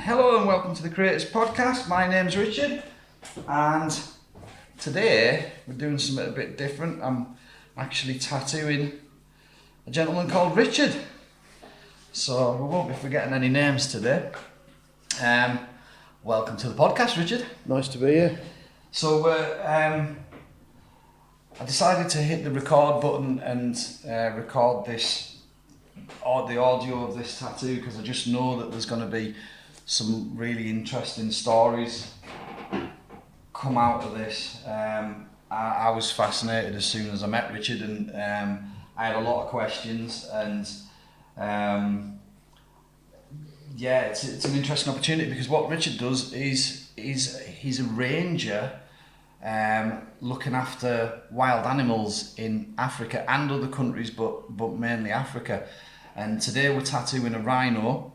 Hello and welcome to the Creators Podcast. My name's Richard, and today we're doing something a bit different. I'm actually tattooing a gentleman called Richard, so we won't be forgetting any names today. Welcome to the podcast, Richard. Nice to be here. So I decided to hit the record button and record this, or the audio of this tattoo, because I just know that there's going to be some really interesting stories come out of this. I was fascinated as soon as I met Richard, and I had a lot of questions, and it's an interesting opportunity, because what Richard does is he's a ranger looking after wild animals in Africa and other countries, but mainly Africa. And today we're tattooing a rhino.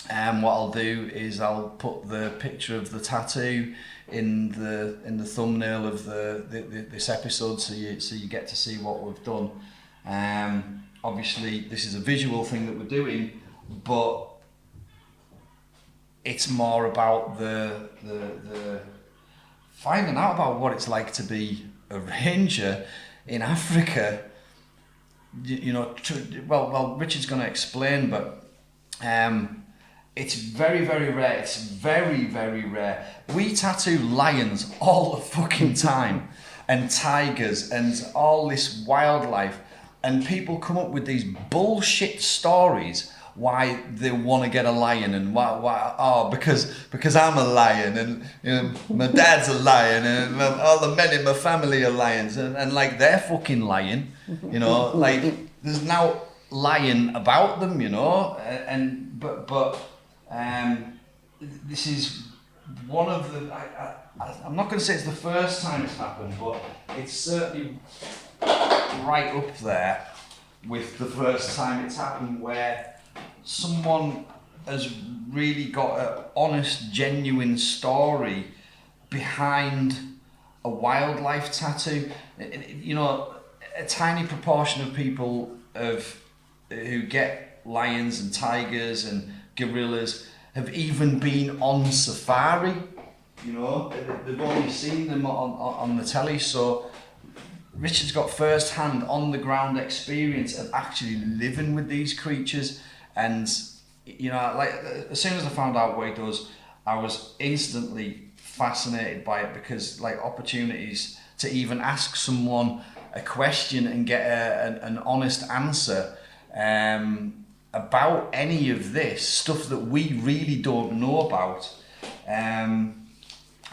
What I'll do is I'll put the picture of the tattoo in the thumbnail of this episode, so you get to see what we've done. Obviously, this is a visual thing that we're doing, but it's more about the finding out about what it's like to be a ranger in Africa. Well, Richard's going to explain, but it's very, very rare. It's very, very rare. We tattoo lions all the fucking time, and tigers, and all this wildlife, and people come up with these bullshit stories why they want to get a lion, and because I'm a lion, and my dad's a lion, and all the men in my family are lions, and like they're fucking lying, like there's now lying about them, but this is one of the, I'm not going to say it's the first time it's happened, but it's certainly right up there with the first time it's happened, where someone has really got an honest, genuine story behind a wildlife tattoo. A tiny proportion of people who get lions and tigers and gorillas have even been on safari. They've only seen them on the telly. So Richard's got first-hand, on-the-ground experience of actually living with these creatures. And as soon as I found out what he does, I was instantly fascinated by it, because opportunities to even ask someone a question and get an honest answer about any of this stuff that we really don't know about,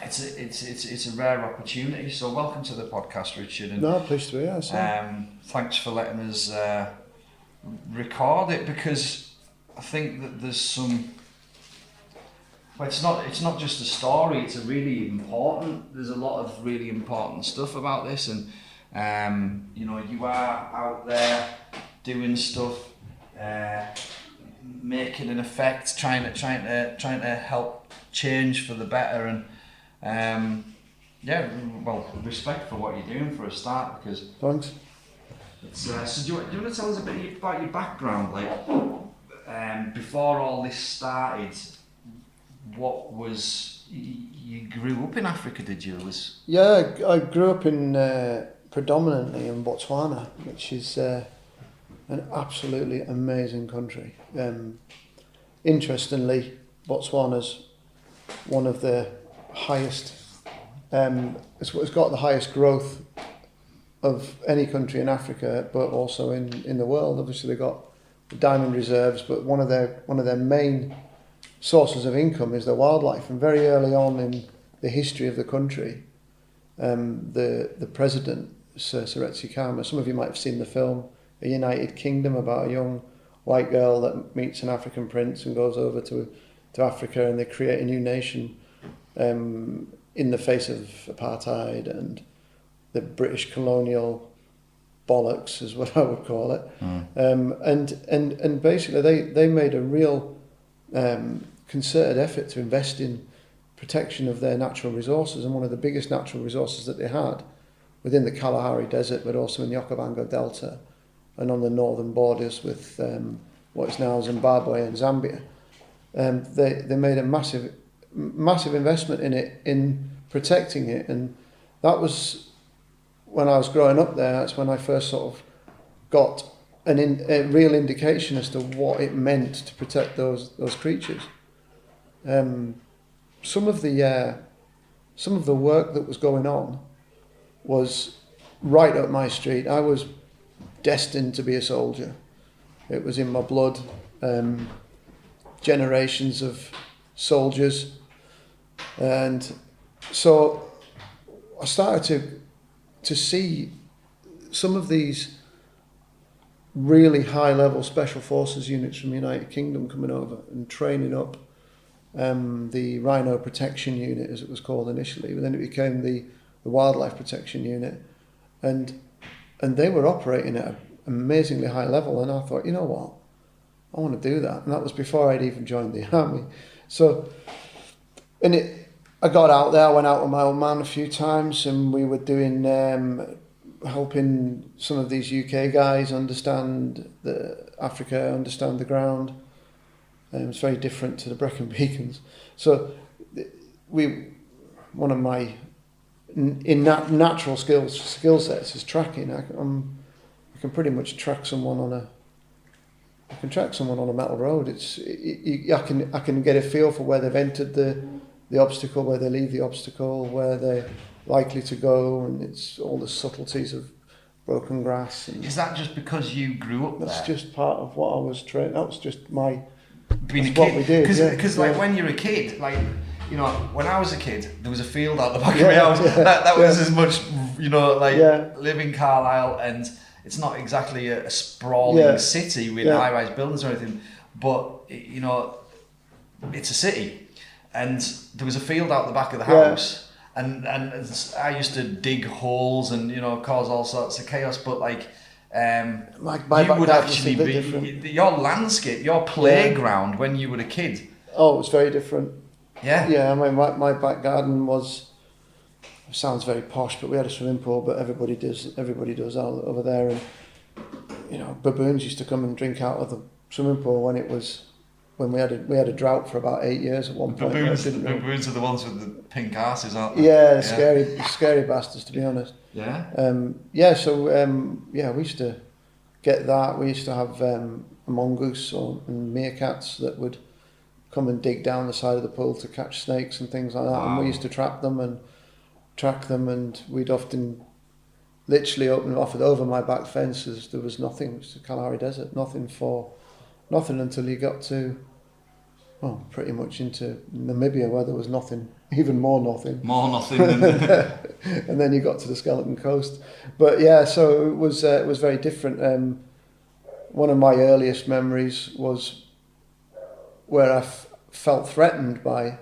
it's a rare opportunity. So welcome to the podcast, Richard. And, no, pleased to be here. Thanks for letting us record it, because I think that there's some. Well, it's not just a story. It's there's a lot of really important stuff about this, and you are out there doing stuff, making an effect, trying to help change for the better, and respect for what you're doing for a start, because thanks. So do you want to tell us a bit about your background, before all this started? What was, you grew up in Africa, did you? Yeah, I grew up predominantly in Botswana, which is an absolutely amazing country. Interestingly, Botswana's one of the highest, it's got the highest growth of any country in Africa, but also in the world. Obviously, they've got diamond reserves, but one of their main sources of income is their wildlife. And very early on in the history of the country, the president, Sir Seretse Khama, some of you might have seen the film A United Kingdom, about a young white girl that meets an African prince and goes over to Africa, and they create a new nation in the face of apartheid and the British colonial bollocks, is what I would call it. And basically they made a real concerted effort to invest in protection of their natural resources, and one of the biggest natural resources that they had within the Kalahari Desert, but also in the Okavango Delta and on the northern borders with what is now Zimbabwe and Zambia, They made a massive investment in it, in protecting it, and that was when I was growing up there. That's when I first sort of got a real indication as to what it meant to protect those creatures. Some of the work that was going on was right up my street. I was destined to be a soldier. It was in my blood. Generations of soldiers, and so I started to see some of these really high level special forces units from the United Kingdom coming over and training up the Rhino Protection Unit, as it was called initially, but then it became the Wildlife Protection Unit, and they were operating at an amazingly high level, and I thought, you know what, I want to do that. And that was before I'd even joined the army. So, I got out there, I went out with my old man a few times, and we were doing, helping some of these UK guys understand Africa, understand the ground. It's very different to the Brecon Beacons. So, one of my natural skill sets is tracking. I can pretty much track someone on a metal road. I can get a feel for where they've entered the obstacle, where they leave the obstacle, where they're likely to go, and it's all the subtleties of broken grass. And is that just because you grew up that's there? just part of what I was trained. That was just my being a kid. What we did, because like when you're a kid, like, you know, when I was a kid, there was a field out the back of my house. That was as much, you know, like live in Carlisle, and it's not exactly a sprawling city with high-rise buildings or anything, but you know, it's a city, and there was a field out the back of the house, and I used to dig holes and, you know, cause all sorts of chaos. But like, you would actually be your landscape, your playground when you were a kid. Oh, it was very different. Yeah. Yeah, I mean, my back garden was. It sounds very posh, but we had a swimming pool. But everybody does out over there, and you know, baboons used to come and drink out of the swimming pool when we had a drought for about 8 years at one point. Baboons are the ones with the pink asses, aren't they? Yeah, scary bastards, to be honest. Yeah. We used to get that. We used to have a mongoose and meerkats that would come and dig down the side of the pool to catch snakes and things like that. Wow. And we used to trap them and track them, and we'd often literally open off it over my back fences. There was nothing. It was the Kalahari Desert. Nothing until you got to, well, pretty much into Namibia, where there was nothing, even more nothing. More nothing. And then you got to the Skeleton Coast. But yeah, so it was very different. One of my earliest memories was where I felt threatened by.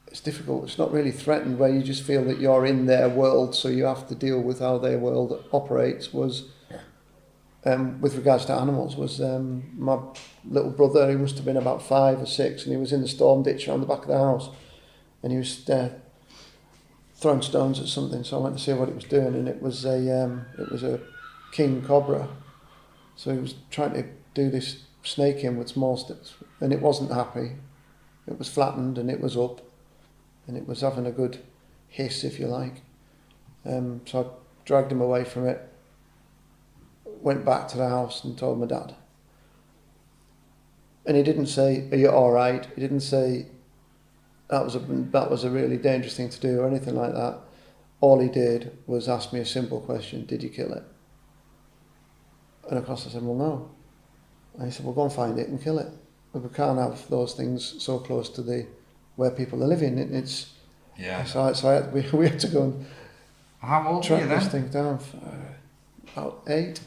It's difficult. It's not really threatened, where you just feel that you're in their world, so you have to deal with how their world operates. Was with regards to animals, was my little brother. He must have been about 5 or 6, and he was in the storm ditch around the back of the house, and he was throwing stones at something. So I went to see what it was doing, and it was a king cobra. So he was trying to do this snake in with small sticks, and it wasn't happy. It was flattened and it was up, and it was having a good hiss, if you like. So I dragged him away from it, went back to the house and told my dad. And he didn't say, "Are you all right?" He didn't say, that was a really dangerous thing to do or anything like that. All he did was ask me a simple question: "Did you kill it?" And of course I said, "Well, no." And he said, "Well, go and find it and kill it. But we can't have those things so close to where people are living." It's So we had to go and how old were you track this then? thing down for about 8.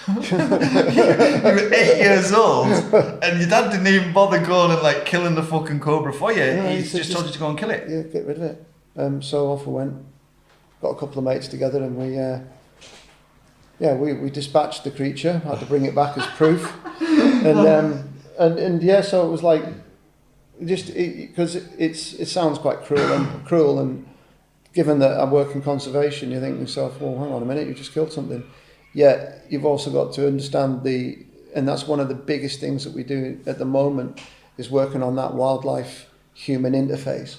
You were 8 years old, and your dad didn't even bother going and like killing the fucking cobra for you. No, he just told you to go and kill it. Yeah, get rid of it. So off we went. Got a couple of mates together, and we dispatched the creature. Had to bring it back as proof, and so it was like, because it sounds quite cruel, and given that I work in conservation, you think to yourself, well, hang on a minute, you just killed something. Yet you've also got to understand the and that's one of the biggest things that we do at the moment, is working on that wildlife human interface,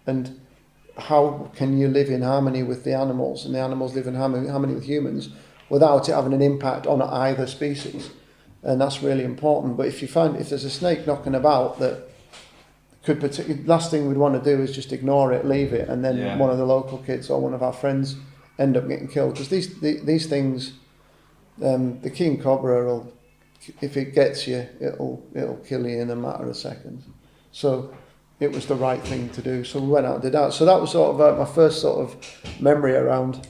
and how can you live in harmony with the animals and the animals live in harmony with humans without it having an impact on either species. And that's really important. But if there's a snake knocking about that could, last thing we'd want to do is just ignore it, leave it, and then one of the local kids or one of our friends end up getting killed. Because these things, the king cobra will, if it gets you, it'll kill you in a matter of seconds. So it was the right thing to do. So we went out and did that. So that was sort of my first sort of memory around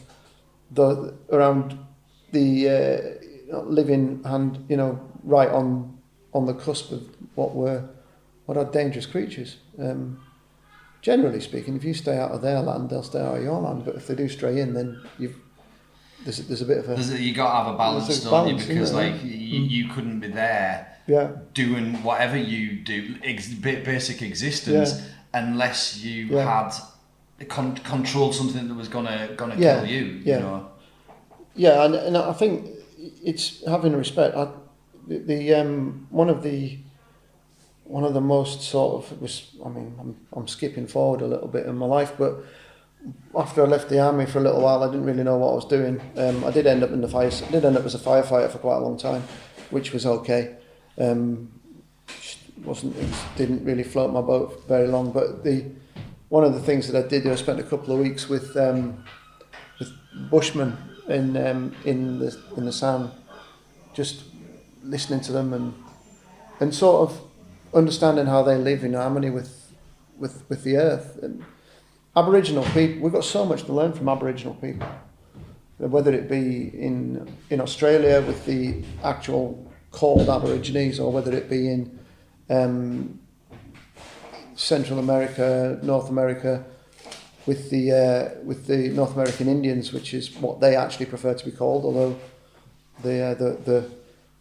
the living hand, right on the cusp of what are dangerous creatures. Generally speaking, if you stay out of their land, they'll stay out of your land. But if they do stray in, then there's a bit of a... You got to have a balance, don't you? Because you couldn't be there doing whatever you do, basic existence, unless you had controlled something that was gonna kill you. You know. Yeah, and I think it's having respect. One of the most sort of I'm skipping forward a little bit in my life, but after I left the army for a little while, I didn't really know what I was doing. I did end up in the fire. I did end up as a firefighter for quite a long time, which was okay. Didn't really float my boat very long, but one of the things that I did, I spent a couple of weeks with bushmen in the sand, just listening to them and sort of understanding how they live in harmony with the earth. And Aboriginal people, we've got so much to learn from Aboriginal people, whether it be in Australia with the actual called Aborigines, or whether it be in Central America, North America, with the North American Indians, which is what they actually prefer to be called, although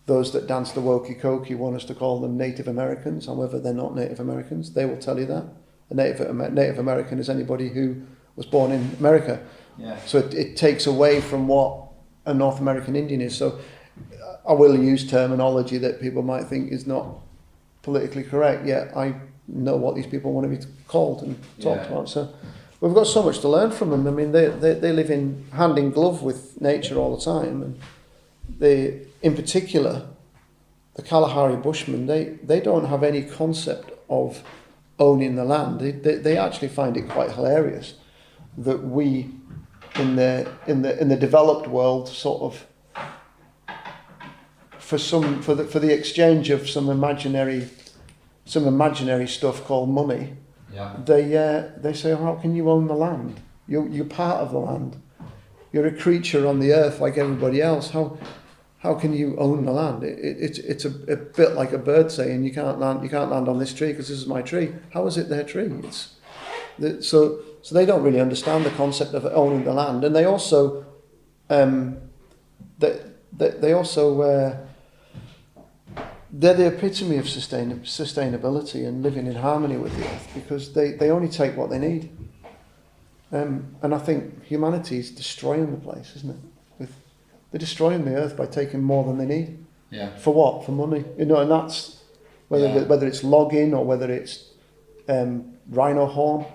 those that dance the Wokey-Cokey want us to call them Native Americans. However, they're not Native Americans. They will tell you that. A Native American is anybody who was born in America. Yeah. So it takes away from what a North American Indian is. So I will use terminology that people might think is not politically correct, yet I know what these people want to be called and talked about. So we've got so much to learn from them. I mean, they live in hand in glove with nature all the time, and they, in particular, the Kalahari Bushmen, they don't have any concept of owning the land. They actually find it quite hilarious that we, in the developed world, sort of for the exchange of some imaginary stuff called money. Yeah. They say, how can you own the land? You're part of the land. You're a creature on the earth like everybody else. How can you own the land? It's a bit like a bird saying you can't land on this tree because this is my tree. How is it their tree? So they don't really understand the concept of owning the land, and they also they're the epitome of sustainability and living in harmony with the earth, because they only take what they need. And I think humanity is destroying the place, isn't it? They're destroying the earth by taking more than they need. Yeah. For what? For money. And that's whether it's logging or whether it's rhino horn,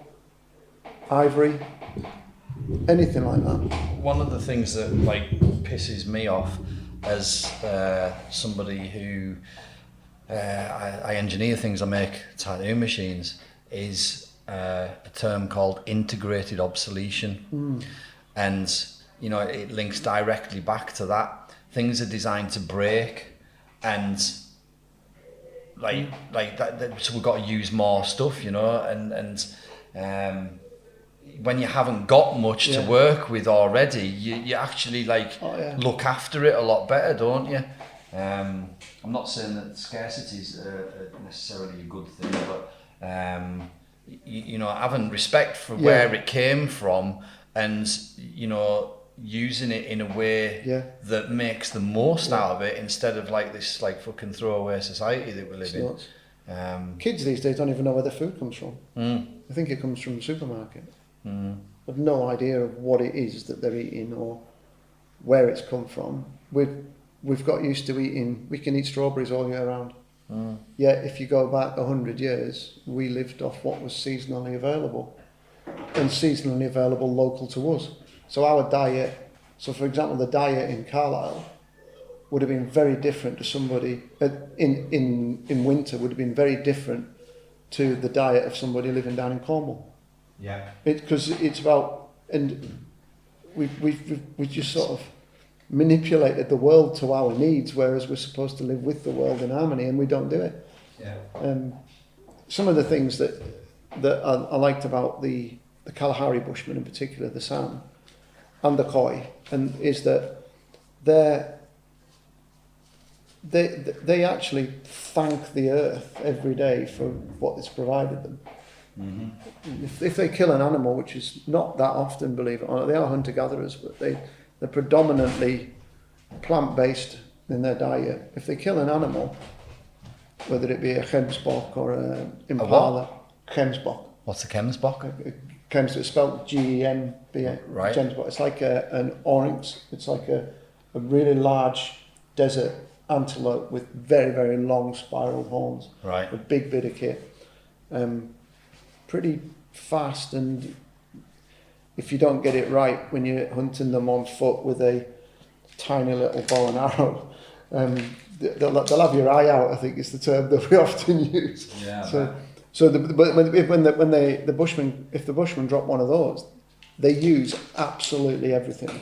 ivory, anything like that. One of the things that pisses me off as somebody who I engineer things, I make tattoo machines, is a term called integrated obsolescence. And it links directly back to that. Things are designed to break, and like that. So we've got to use more stuff, and when you haven't got much to work with already, you actually look after it a lot better, don't you? I'm not saying that scarcity is necessarily a good thing, but having respect for where it came from, and using it in a way that makes the most out of it, instead of this fucking throwaway society that we live in. Kids these days don't even know where their food comes from. I think it comes from the supermarket. Have no idea of what it is that they're eating or where it's come from. We've we've got used to eating. We can eat strawberries all year round. Yet, if you go back 100 years, we lived off what was seasonally available, and seasonally available local to us. So our diet. So, for example, the diet in Carlisle would have been very different to somebody in winter. Would have been very different to the diet of somebody living down in Cornwall. Yeah. Because it's about, and we just sort of manipulated the world to our needs, whereas we're supposed to live with the world in harmony, and we don't do it. Yeah. Some of the things that I liked about the Kalahari Bushmen in particular, the San and the Khoi, and is that they actually thank the earth every day for what it's provided them. Mm-hmm. If they kill an animal, which is not that often, believe it or not, they are hunter-gatherers, but they're predominantly plant-based in their diet. If they kill an animal, whether it be a Gemsbok or a Impala, Gemsbok. What's a Gemsbok? Gemsbok, it's spelled Gemba. Right. Gemsbok. It's like an oryx. It's like a really large desert antelope with very, very long spiraled horns. Right. A big bit of kit. Pretty fast, and if you don't get it right when you're hunting them on foot with a tiny little bow and arrow, they'll have your eye out, I think is the term that we often use. Yeah. So the bushmen, if the bushmen drop one of those, they use absolutely everything,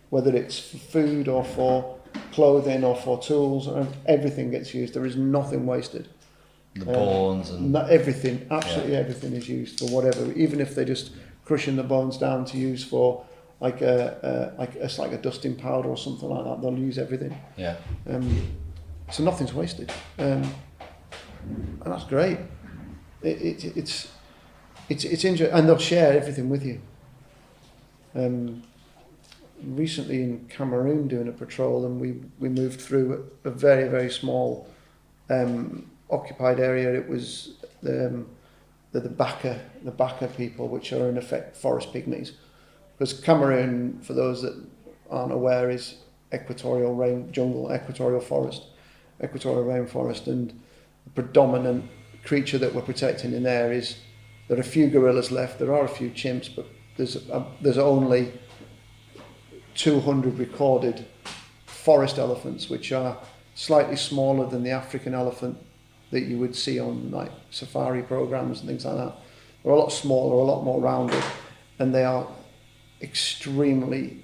whether it's for food or for clothing or for tools, everything gets used. There is nothing wasted. The bones and not everything, absolutely everything is used for whatever. Even if they're just crushing the bones down to use for like a dusting powder or something like that, they'll use everything. Yeah. So nothing's wasted, and that's great. It's interesting, and they'll share everything with you. Recently in Cameroon doing a patrol, and we moved through a very, very small occupied area. It was the Baka people, which are in effect forest pygmies. Because Cameroon, for those that aren't aware, is equatorial rainforest, and the predominant creature that we're protecting in there is, there are a few gorillas left, there are a few chimps, but there's only 200 recorded forest elephants, which are slightly smaller than the African elephant that you would see on like safari programs and things like that. They're a lot smaller, a lot more rounded, and they are extremely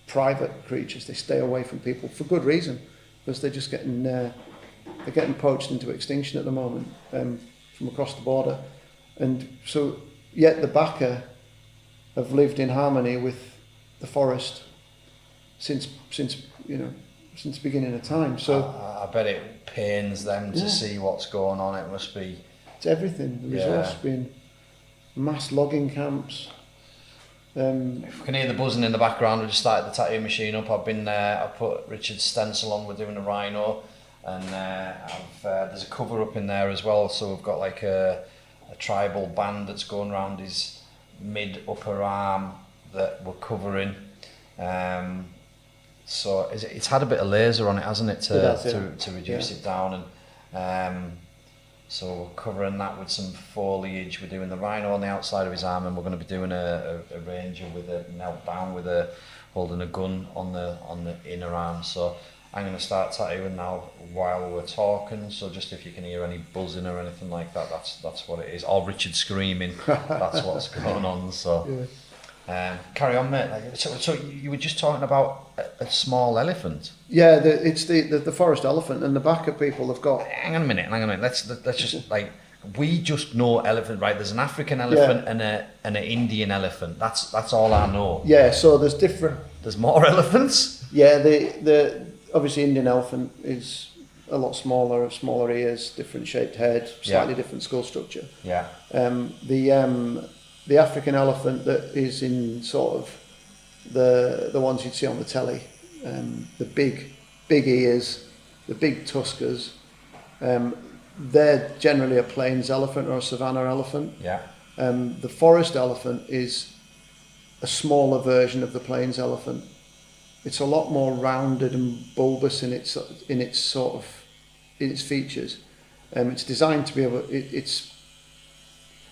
private creatures. They stay away from people for good reason, because they're just getting poached into extinction at the moment from across the border. And so, yet the Baka have lived in harmony with the forest since the beginning of time. So I bet it pains them to see what's going on. It must be. It's everything. The resource being mass logging camps. If you can hear the buzzing in the background, we just started the tattoo machine up. I've been I put Richard's stencil on. We're doing a rhino, and there's a cover up in there as well. So we've got like a tribal band that's going around his mid upper arm that we're covering. So it's had a bit of laser on it, hasn't it, to reduce it down, and so we're covering that with some foliage. We're doing the rhino on the outside of his arm, and we're going to be doing a ranger with a knelt down with holding a gun on the inner arm. So I'm going to start tattooing now while we're talking. So just if you can hear any buzzing or anything like that, that's what it is. Or Richard screaming, that's what's going on. So. Yeah. Carry on, mate. So you were just talking about a small elephant. Yeah, it's the forest elephant, and the Baka people have got. Hang on a minute. Let's just we just know elephant, right? There's an African elephant and an Indian elephant. That's all I know. Yeah. So there's different. There's more elephants. Yeah. The obviously Indian elephant is a lot smaller ears, different shaped head, slightly different skull structure. Yeah. The African elephant that is in sort of the ones you'd see on the telly, the big ears, the big tuskers, they're generally a plains elephant or a savanna elephant. Yeah. The forest elephant is a smaller version of the plains elephant. it's a lot more rounded and bulbous in its features. It's designed to be able.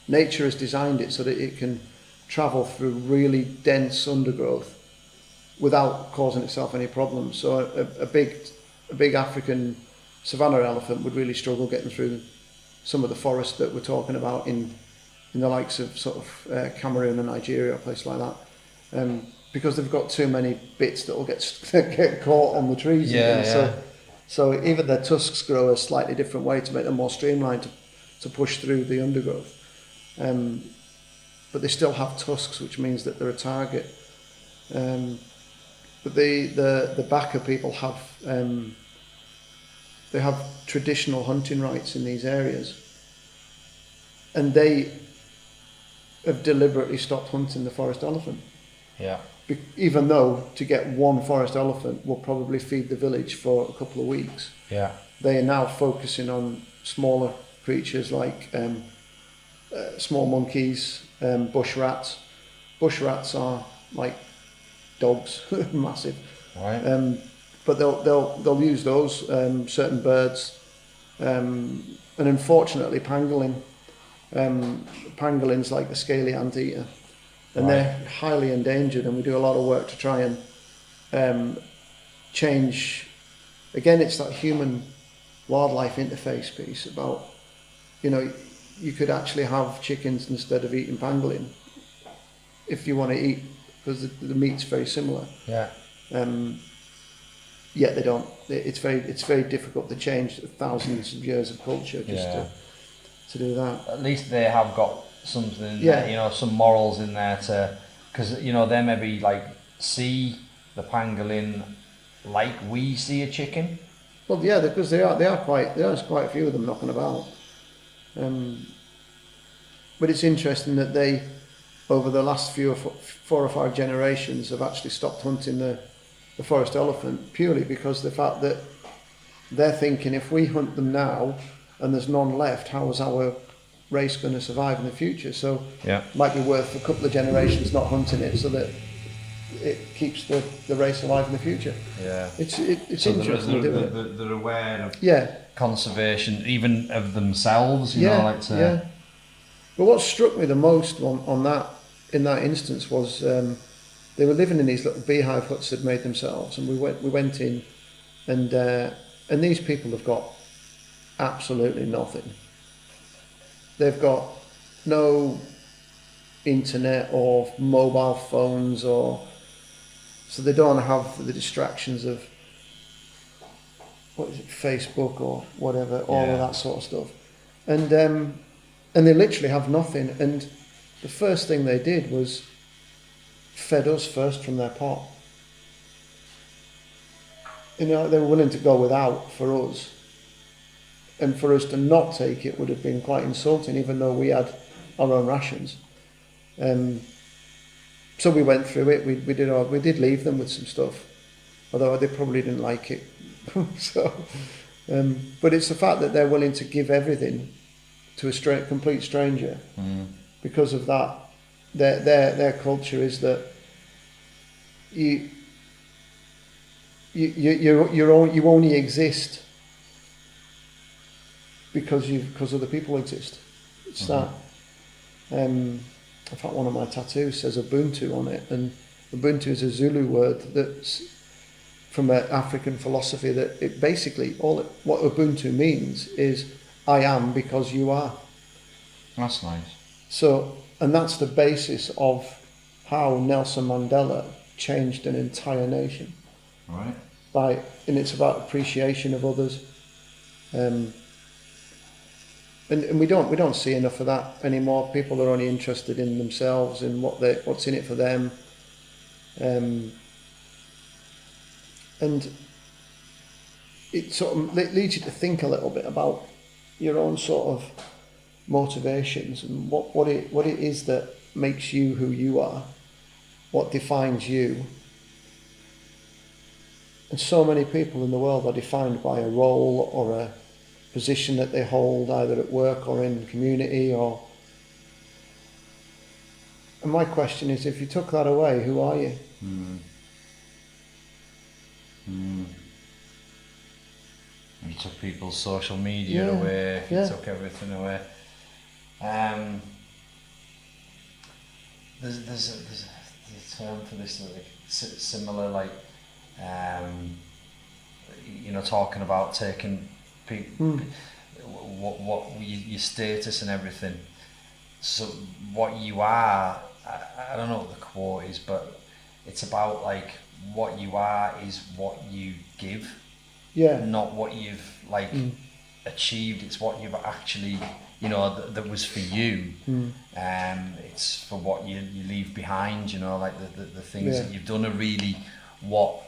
Nature has designed it so that it can travel through really dense undergrowth without causing itself any problems. So a big African savanna elephant would really struggle getting through some of the forest that we're talking about in the likes of sort of Cameroon and Nigeria, a place like that, because they've got too many bits that will get caught on the trees. So even their tusks grow a slightly different way to make them more streamlined to push through the undergrowth. But they still have tusks, which means that they're a target. But the Baka people have they have traditional hunting rights in these areas, and they have deliberately stopped hunting the forest elephant. Yeah. Even though to get one forest elephant will probably feed the village for a couple of weeks. Yeah. They are now focusing on smaller creatures like small monkeys, bush rats. Bush rats are like dogs, massive. Right. But they'll use those certain birds, and unfortunately, pangolin. Pangolin's like the scaly anteater, and they're highly endangered. And we do a lot of work to try and change. Again, it's that human wildlife interface piece about, you could actually have chickens instead of eating pangolin if you want to eat, because the meat's very similar. Yeah. Yet they don't. It's very difficult to change thousands of years of culture just to do that. At least they have got something in there, some morals in there because they maybe like see the pangolin like we see a chicken. Well, yeah, because there's quite a few of them knocking about. But it's interesting that they, over the last 4 or 5 generations, have actually stopped hunting the forest elephant purely because the fact that they're thinking, if we hunt them now and there's none left, how is our race going to survive in the future? So it might be worth a couple of generations not hunting it so that it keeps the race alive in the future. Yeah, it's so interesting. They're aware of conservation, even of themselves. But what struck me the most on that in that instance was they were living in these little beehive huts they'd made themselves, and we went in, and these people have got absolutely nothing. They've got no internet or mobile phones, so they don't have the distractions of Facebook or whatever, all of that sort of stuff, and they literally have nothing. And the first thing they did was fed us first from their pot. They were willing to go without for us. And for us to not take it would have been quite insulting, even though we had our own rations. So we went through it. We did leave them with some stuff, although they probably didn't like it. But it's the fact that they're willing to give everything to a complete stranger because of that. Their culture is that you only exist because other people exist. It's that. In fact, one of my tattoos says Ubuntu on it, and Ubuntu is a Zulu word that's from an African philosophy that it basically what Ubuntu means is I am because you are. That's nice. So, and that's the basis of how Nelson Mandela changed an entire nation. Right. And it's about appreciation of others. And we don't see enough of that anymore. People are only interested in themselves and what's in it for them. And it sort of leads you to think a little bit about your own sort of motivations and what it is that makes you who you are, what defines you. And so many people in the world are defined by a role or a position that they hold, either at work or in community. And my question is, if you took that away, who are you? You took people's social media Yeah, away. You yeah. took everything away. There's a term for this, like similar, like talking about taking what your status and everything. So what you are, I don't know what the quote is, but it's about like what you are is what you give, not what you've achieved. It's what you've actually, that was for you. It's for what you leave behind. Like the things that you've done are really what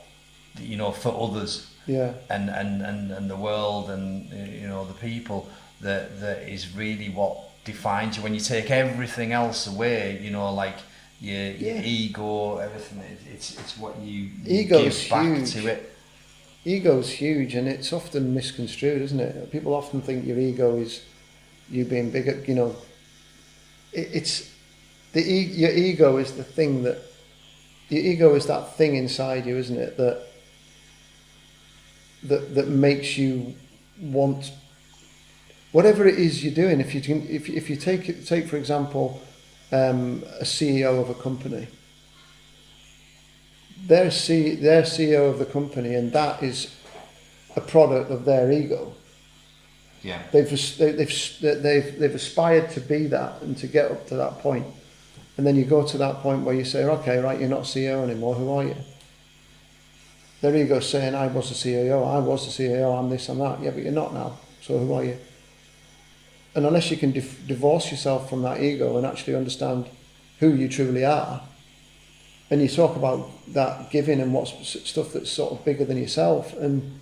for others. And the world and the people that is really what defines you. When you take everything else away, like your ego, everything, it's what you Ego's give back huge. to it. Ego's huge, and it's often misconstrued, isn't it? People often think your ego is you being bigger. It's your ego is the thing that your ego is that thing inside you, isn't it? That makes you want whatever it is you're doing. If you take for example a CEO of a company, they're CEO of the company, and that is a product of their ego. Yeah. They've aspired to be that and to get up to that point, and then you go to that point where you say, okay, right, you're not CEO anymore. Who are you? Their ego's saying, I was the CEO, I'm this, I'm that. Yeah, but you're not now. So who are you? And unless you can divorce yourself from that ego and actually understand who you truly are, and you talk about that giving and what's stuff that's sort of bigger than yourself, and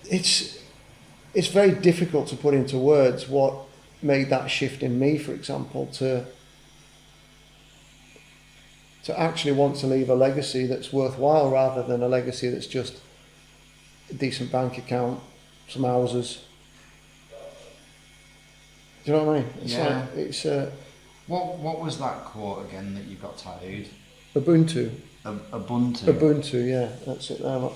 it's very difficult to put into words what made that shift in me, for example, to actually want to leave a legacy that's worthwhile rather than a legacy that's just a decent bank account, some houses. Do you know what I mean? It's What was that quote again that you got tattooed? Ubuntu. Ubuntu. Ubuntu, yeah, that's it there. Look.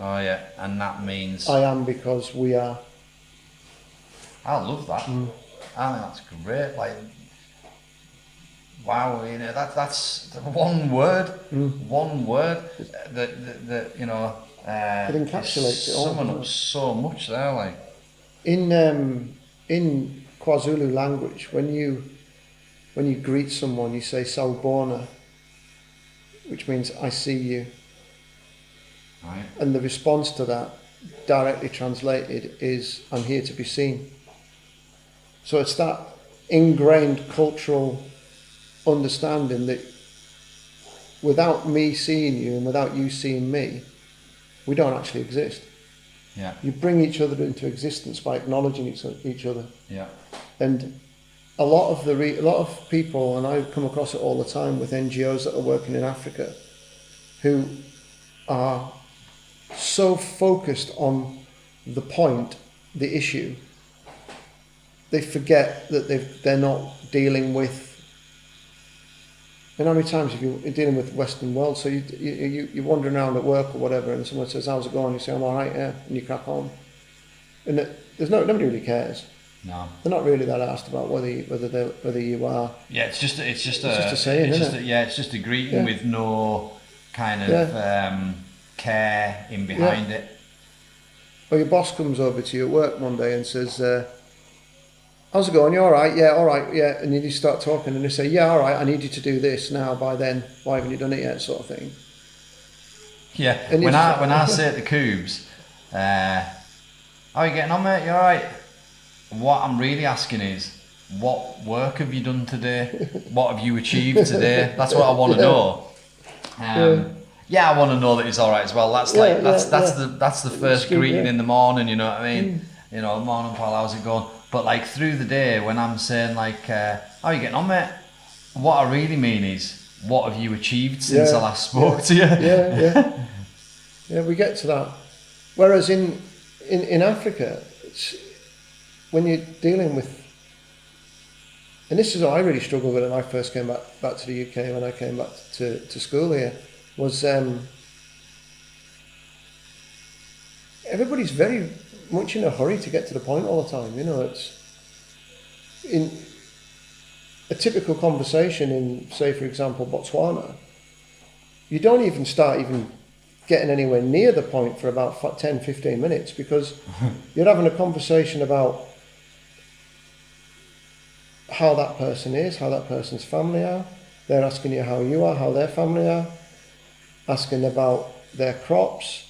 Oh yeah, and that means I am because we are. I love that. I think that's great. Like, wow, that's one word. One word that it encapsulates it all. Summing up so much there, like in KwaZulu language, when you greet someone, you say "Sawubona," which means "I see you." Right. And the response to that, directly translated, is "I'm here to be seen." So it's that ingrained cultural understanding that without me seeing you and without you seeing me, we don't actually exist. Yeah. You bring each other into existence by acknowledging each other. Yeah. And a lot of people, and I come across it all the time with NGOs that are working in Africa, who are so focused on the point, the issue, they forget that they're not dealing with. And how many times have you dealing with the Western world? So you're wandering around at work or whatever, and someone says, "How's it going?" You say, "I'm all right, yeah," and you crack on. And nobody really cares. No. They're not really that asked about whether you are. Yeah, it's just a saying, isn't it? It's just a greeting with no kind of care in behind it. Or your boss comes over to you at work one day and says, "How's it going? You all right? Yeah, all right, yeah." And then you start talking, and they say, "Yeah, all right. I need you to do this now. By then, why haven't you done it yet?" Sort of thing. Yeah. And when I say at the Coobs, "How are you getting on, mate? You all right?" What I'm really asking is, what work have you done today? What have you achieved today? That's what I want to know. Yeah, I want to know that he's all right as well. That's that's the first greeting in the morning. You know what I mean? Morning, pal. How's it going? But like through the day, when I'm saying like, "How are you getting on, mate?" What I really mean is, what have you achieved since I last spoke to you? Yeah, we get to that. Whereas in Africa, when you're dealing with, and this is what I really struggled with when I first came back to the UK, when I came back to school here, was everybody's very much in a hurry to get to the point all the time. You know, it's in a typical conversation in, say, for example, Botswana. You don't even start getting anywhere near the point for about 10, 15 minutes because you're having a conversation about how that person is, how that person's family are. They're asking you how you are, how their family are, asking about their crops,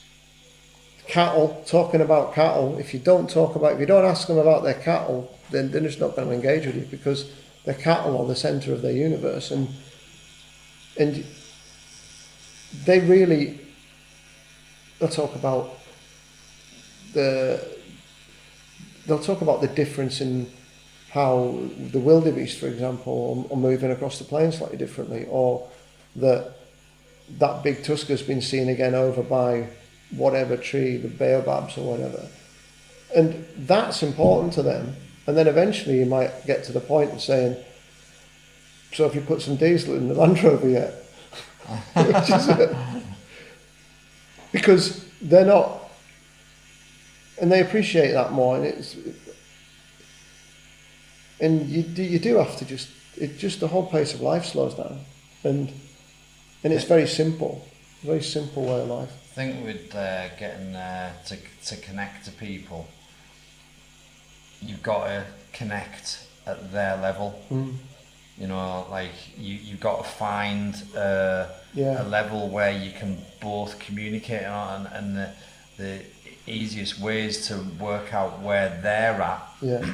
cattle, talking about cattle. If you don't ask them about their cattle, then they're just not going to engage with you because their cattle are the centre of their universe, and they'll talk about the difference in how the wildebeest, for example, are moving across the plain slightly differently, or that big tuskar's been seen again over by whatever tree, the baobabs or whatever. And that's important to them. And then eventually you might get to the point of saying, so have you put some diesel in the Land Rover yet? Because they're not, and they appreciate that more, and you do have to just the whole pace of life slows down, and it's very simple way of life. I think with getting to connect to people, you've got to connect at their level. You know, like you've got to find a level where you can both communicate on, and the easiest ways to work out where they're at. Yeah.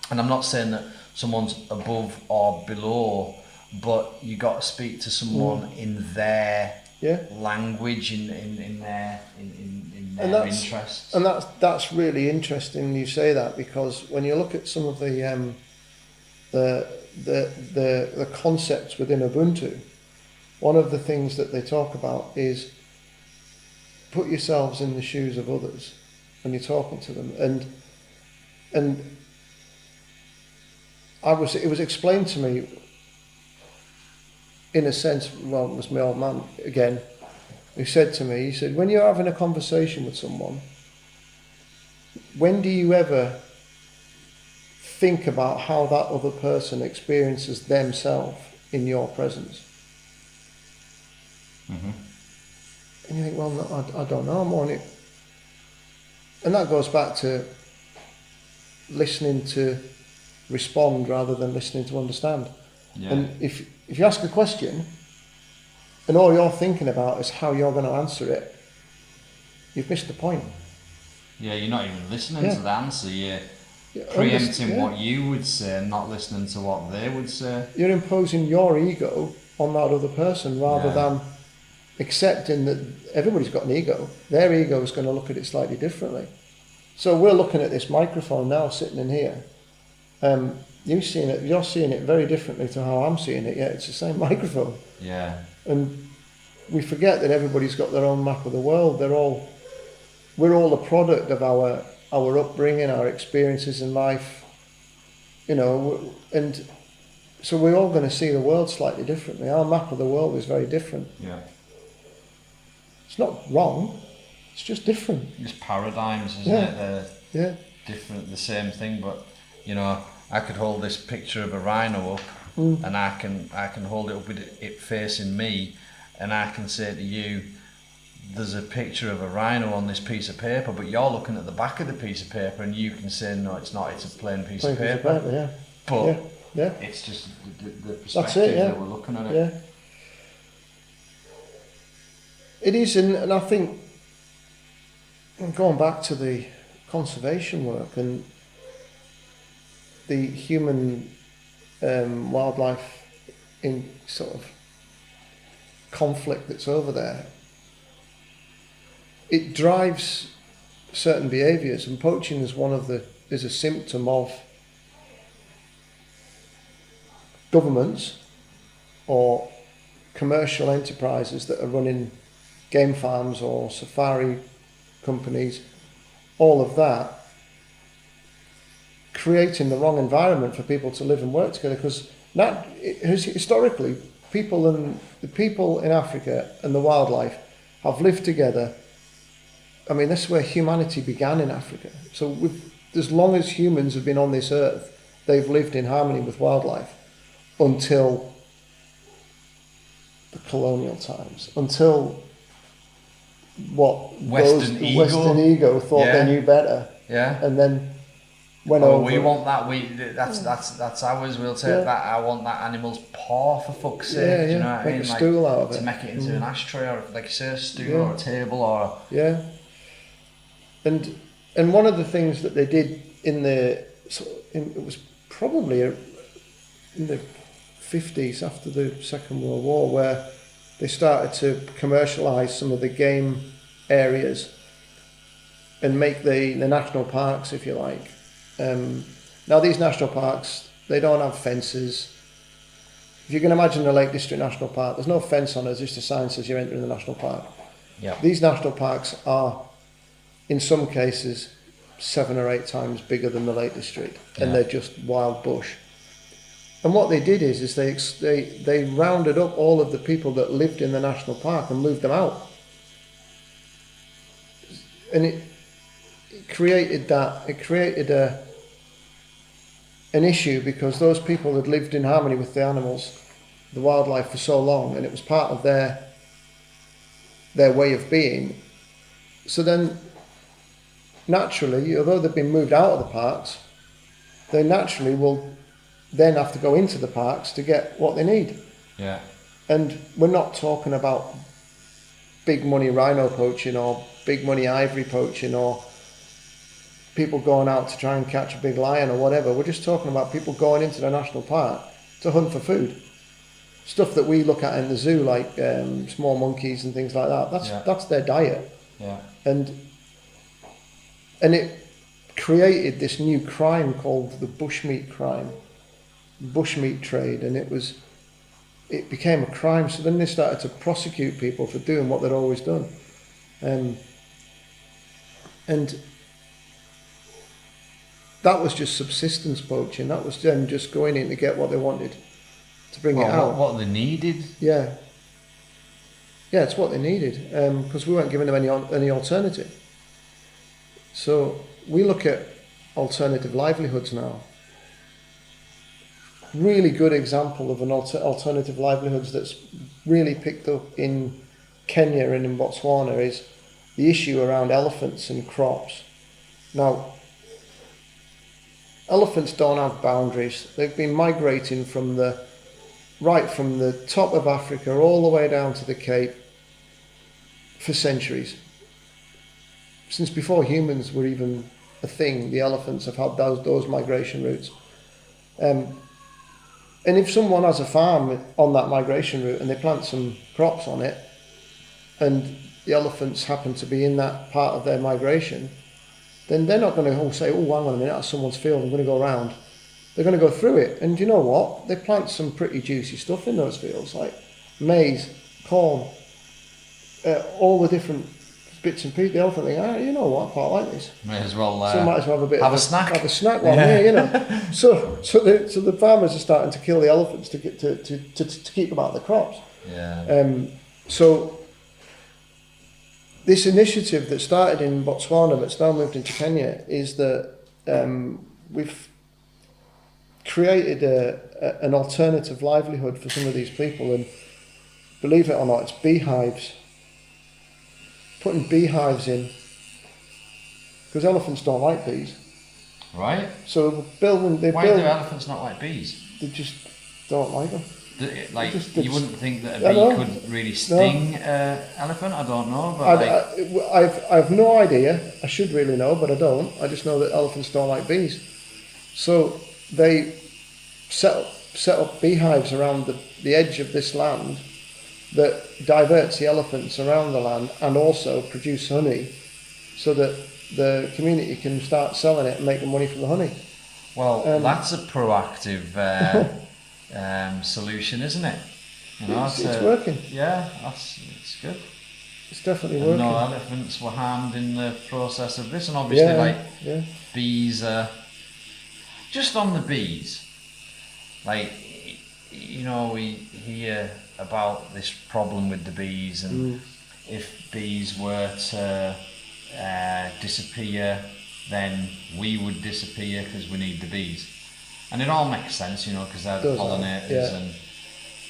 And I'm not saying that someone's above or below, but you got to speak to someone in their language, in their interests. And that's really interesting you say that, because when you look at some of the concepts within Ubuntu, one of the things that they talk about is put yourselves in the shoes of others when you're talking to them, and it was explained to me in a sense. Well, it was my old man again who said to me, he said, when you're having a conversation with someone, when do you ever think about how that other person experiences themselves in your presence? Mm-hmm. And you think, well, no, I don't know, I'm on it. And that goes back to listening to respond rather than listening to understand. Yeah. And if you ask a question and all you're thinking about is how you're going to answer it, you've missed the point. Yeah, you're not even listening to the answer. You're preempting what you would say and not listening to what they would say. You're imposing your ego on that other person rather than accepting that everybody's got an ego. Their ego is going to look at it slightly differently. So we're looking at this microphone now, sitting in here. You're seeing it very differently to how I'm seeing it. Yet it's the same microphone. Yeah. And we forget that everybody's got their own map of the world. We're all a product of our upbringing, our experiences in life. You know, and so we're all going to see the world slightly differently. Our map of the world is very different. Yeah. It's not wrong. It's just different. It's paradigms, isn't it? They're different, the same thing, but you know, I could hold this picture of a rhino up, and I can hold it up with it facing me, and I can say to you, there's a picture of a rhino on this piece of paper, but you're looking at the back of the piece of paper, and you can say, no, it's not. It's a plain piece of paper. But it's just the perspective that we're looking at it. Yeah. It is, and I think going back to the conservation work and the human wildlife in sort of conflict that's over there, it drives certain behaviours, and poaching is is a symptom of governments or commercial enterprises that are running game farms or safari companies, all of that, creating the wrong environment for people to live and work together, because historically the people in Africa and the wildlife have lived together. I mean, this is where humanity began in Africa. So as long as humans have been on this earth, they've lived in harmony with wildlife until the colonial times, until Western ego thought Yeah. they knew better, Yeah. and then went Oh, over. we want that. That's ours. We'll take Yeah. that. I want that animal's paw for fuck's sake. Yeah, Do you yeah. know what I Make mean? a stool out of to it. make it into an ashtray, or like you say, a stool Yeah. or a table or. Yeah, and one of the things that they did it was probably in the 50s after the Second World War, where they started to commercialise some of the game areas and make the national parks, if you like. Now these national parks, they don't have fences. If you can imagine the Lake District National Park, there's no fence on it, it's just a sign says you're entering the national park. Yeah. These national parks are, in some cases, 7 or 8 times bigger than the Lake District, and Yeah. they're just wild bush. And what they did is they rounded up all of the people that lived in the national park and moved them out. And it created an issue, because those people had lived in harmony with the animals, the wildlife, for so long, and it was part of their way of being. So then, naturally, although they've been moved out of the parks, they naturally will then have to go into the parks to get what they need. Yeah. And we're not talking about big money rhino poaching or big money ivory poaching or people going out to try and catch a big lion or whatever. We're just talking about people going into the national park to hunt for food. Stuff that we look at in the zoo, like small monkeys and things like that. That's their diet. Yeah. And it created this new crime called the bushmeat crime, bushmeat trade, and it became a crime. So then they started to prosecute people for doing what they'd always done, and that was just subsistence poaching. That was them just going in to get what they wanted to bring it out. What they needed. Yeah, it's what they needed, because we weren't giving them any alternative. So we look at alternative livelihoods now. Really good example of an alternative livelihoods that's really picked up in Kenya and in Botswana is the issue around elephants and crops. Now, elephants don't have boundaries. They've been migrating from the top of Africa all the way down to the Cape for centuries. Since before humans were even a thing, the elephants have had those migration routes. And if someone has a farm on that migration route and they plant some crops on it, and the elephants happen to be in that part of their migration, then they're not going to say, oh, hang on a minute, that's someone's field, I'm going to go around. They're going to go through it. And you know what? They plant some pretty juicy stuff in those fields, like maize, corn, all the different bits and pieces. The elephant thinks, you know what, I quite like this. May as well. So might as well have have a snack. Have a snack one, yeah, you know. So the farmers are starting to kill the elephants to keep them out of the crops. Yeah. So this initiative that started in Botswana, that's now moved into Kenya, is that we've created an alternative livelihood for some of these people, and believe it or not, it's beehives. Putting beehives in, because elephants don't like bees. Right. So Why do elephants not like bees? They just don't like them. Like, They you wouldn't think that I a know. bee could really sting an elephant? I don't know, but I've no idea. I should really know, but I don't. I just know that elephants don't like bees. So they set up beehives around the edge of this land that diverts the elephants around the land and also produce honey, so that the community can start selling it and making money from the honey. well, that's a proactive solution, isn't it? You know, It's working. Yeah, it's good. It's definitely And working. no elephants were harmed in the process of this, and obviously, yeah. bees. Just on the bees, like you know, we hear about this problem with the bees, and if bees were to disappear, then we would disappear because we need the bees. And it all makes sense, you know, because they're the pollinators,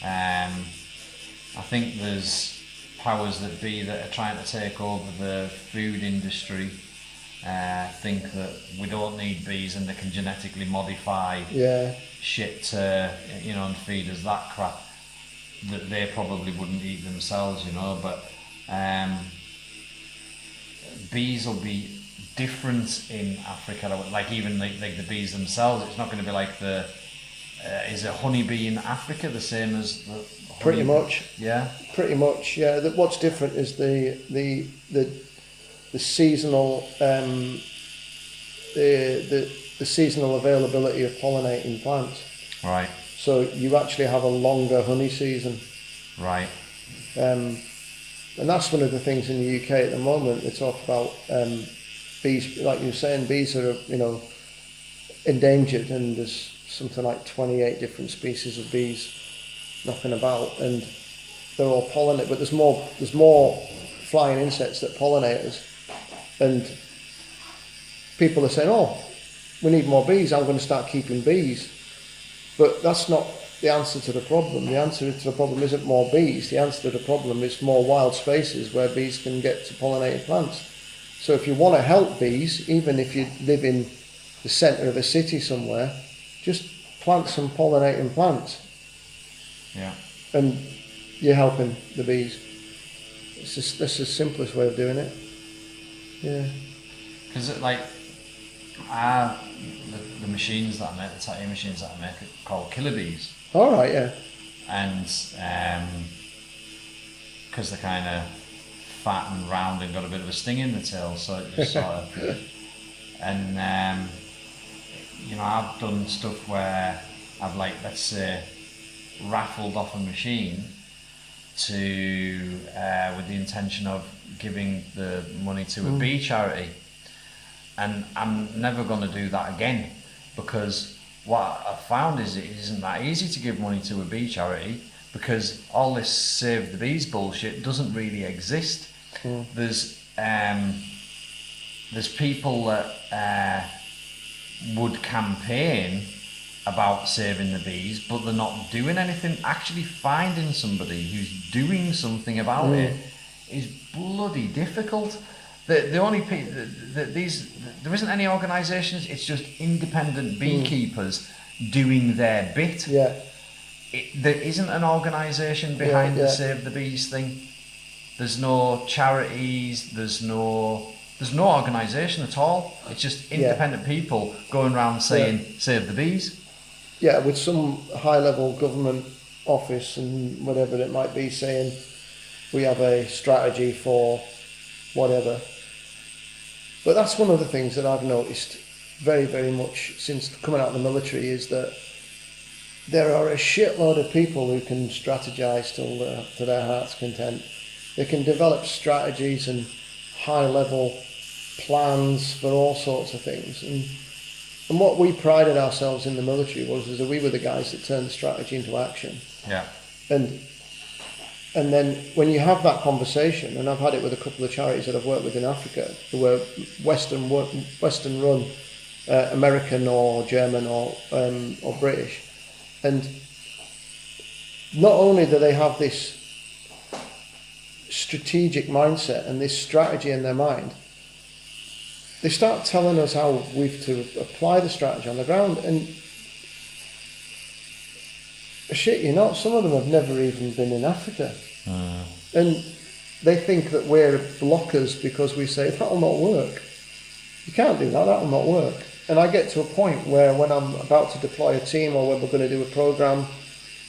and I think there's powers that be that are trying to take over the food industry. Think that we don't need bees and they can genetically modify shit to, you know, and feed us that crap that they probably wouldn't eat themselves, you know. But bees will be different in Africa. Like even like the bees themselves, it's not going to be like the is a honeybee in Africa the same as the Pretty much. Yeah. Pretty much. Yeah. What's different is the seasonal the seasonal availability of pollinating plants. Right. So you actually have a longer honey season. Right. And that's one of the things in the UK at the moment. They talk about bees, like you were saying, bees are, you know, endangered, and there's something like 28 different species of bees knocking about, and they're all pollinated. But there's more flying insects that pollinate us, and people are saying, "Oh, we need more bees. I'm going to start keeping bees." But that's not the answer to the problem. The answer to the problem isn't more bees. The answer to the problem is more wild spaces where bees can get to pollinated plants. So if you want to help bees, even if you live in the centre of a city somewhere, just plant some pollinating plants. Yeah. And you're helping the bees. That's the simplest way of doing it. Yeah. Because like the machines that I make, the tattoo machines that I make, are called killer bees. All right, yeah. And because they're kind of fat and round and got a bit of a sting in the tail, so it just sort of. And you know, I've done stuff where I've, like, let's say, raffled off a machine to with the intention of giving the money to a bee charity, and I'm never going to do that again, because what I've found is it isn't that easy to give money to a bee charity, because all this Save the Bees bullshit doesn't really exist. There's people that would campaign about saving the bees, but they're not doing anything. Actually finding somebody who's doing something about it is bloody difficult. The only there isn't any organisations. It's just independent beekeepers doing their bit. Yeah. There isn't an organisation behind the Save the Bees thing. There's no charities. There's no organisation at all. It's just independent people going around saying save the bees. Yeah, with some high-level government office and whatever it might be saying, we have a strategy for whatever. But that's one of the things that I've noticed very, very much since coming out of the military, is that there are a shitload of people who can strategize to their heart's content. They can develop strategies and high-level plans for all sorts of things. And what we prided ourselves in the military was that we were the guys that turned the strategy into action. Yeah. And then when you have that conversation, and I've had it with a couple of charities that I've worked with in Africa, who were Western run, American or German or British, and not only do they have this strategic mindset and this strategy in their mind, they start telling us how we've to apply the strategy on the ground, and shit, you know, some of them have never even been in Africa. And they think that we're blockers because we say, that'll not work. You can't do that, that'll not work. And I get to a point where when I'm about to deploy a team, or when we're going to do a program,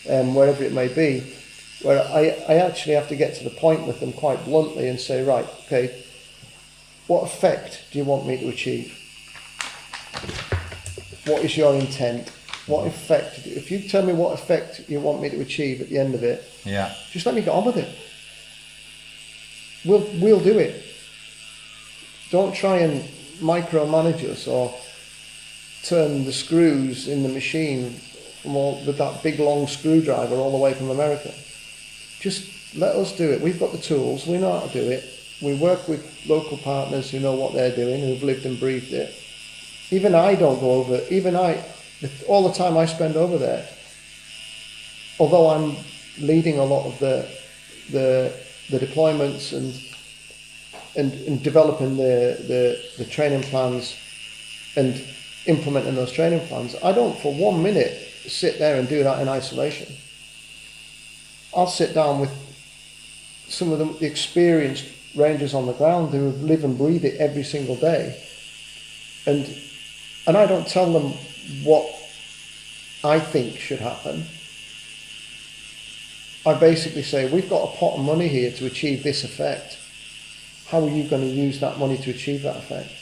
wherever it may be, where I actually have to get to the point with them quite bluntly and say, right, okay, what effect do you want me to achieve? What is your intent? What effect? If you tell me what effect you want me to achieve at the end of it, just let me get on with it. We'll do it. Don't try and micromanage us or turn the screws in the machine with that big long screwdriver all the way from America. Just let us do it. We've got the tools. We know how to do it. We work with local partners who know what they're doing, who've lived and breathed it. Even I don't go over. All the time I spend over there, although I'm leading a lot of the deployments and developing the training plans and implementing those training plans, I don't for 1 minute sit there and do that in isolation. I'll sit down with some of the experienced rangers on the ground who live and breathe it every single day, and I don't tell them what I think should happen. I basically say, we've got a pot of money here to achieve this effect. How are you going to use that money to achieve that effect?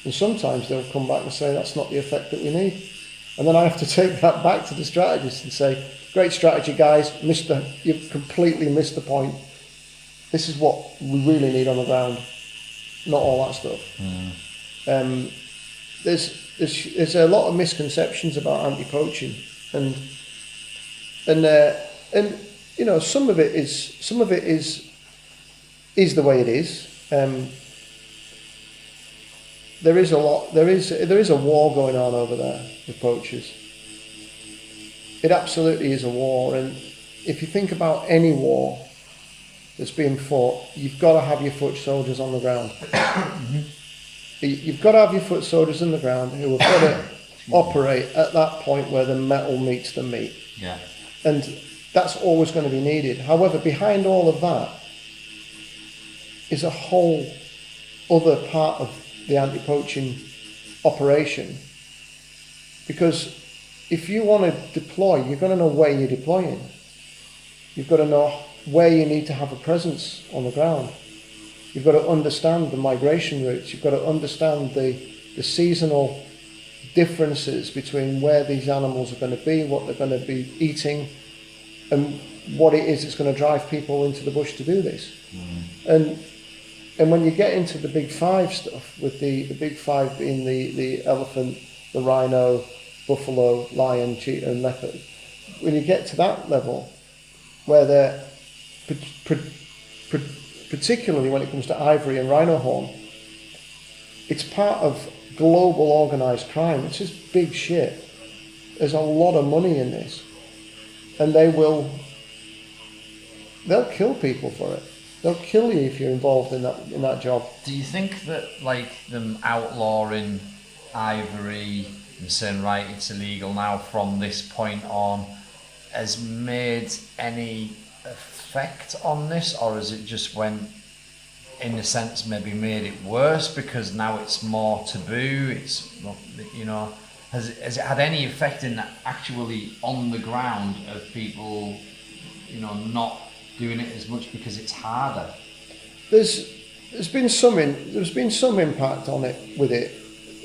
And sometimes they'll come back and say, that's not the effect that we need. And then I have to take that back to the strategist and say, great strategy, guys. You've completely missed the point. This is what we really need on the ground, not all that stuff. There's a lot of misconceptions about anti-poaching, and you know, some of it is the way it is. There is a war going on over there with poachers. It absolutely is a war, and if you think about any war that's being fought, you've got to have your foot soldiers on the ground. You've got to have your foot soldiers on the ground who have got to operate at that point where the metal meets the meat. Yeah. And that's always going to be needed. However, behind all of that is a whole other part of the anti-poaching operation. Because if you want to deploy, you've got to know where you're deploying. You've got to know where you need to have a presence on the ground. You've got to understand the migration routes. You've got to understand the seasonal differences between where these animals are going to be, what they're going to be eating, and what it is that's going to drive people into the bush to do this. And when you get into the big five stuff, with the big five being the elephant, the rhino, buffalo, lion, cheetah and leopard, when you get to that level where they're particularly when it comes to ivory and rhino horn, it's part of global organised crime. It's just big shit. There's a lot of money in this, and they'll kill people for it. They'll kill you if you're involved in that job. Do you think that, like, them outlawing ivory and saying, right, it's illegal now from this point on, has made any effect on this, or has it just went, in a sense, maybe made it worse because now it's more taboo? It's, you know, has it had any effect in actually on the ground of people, you know, not doing it as much because it's harder? There's been some impact on it with it.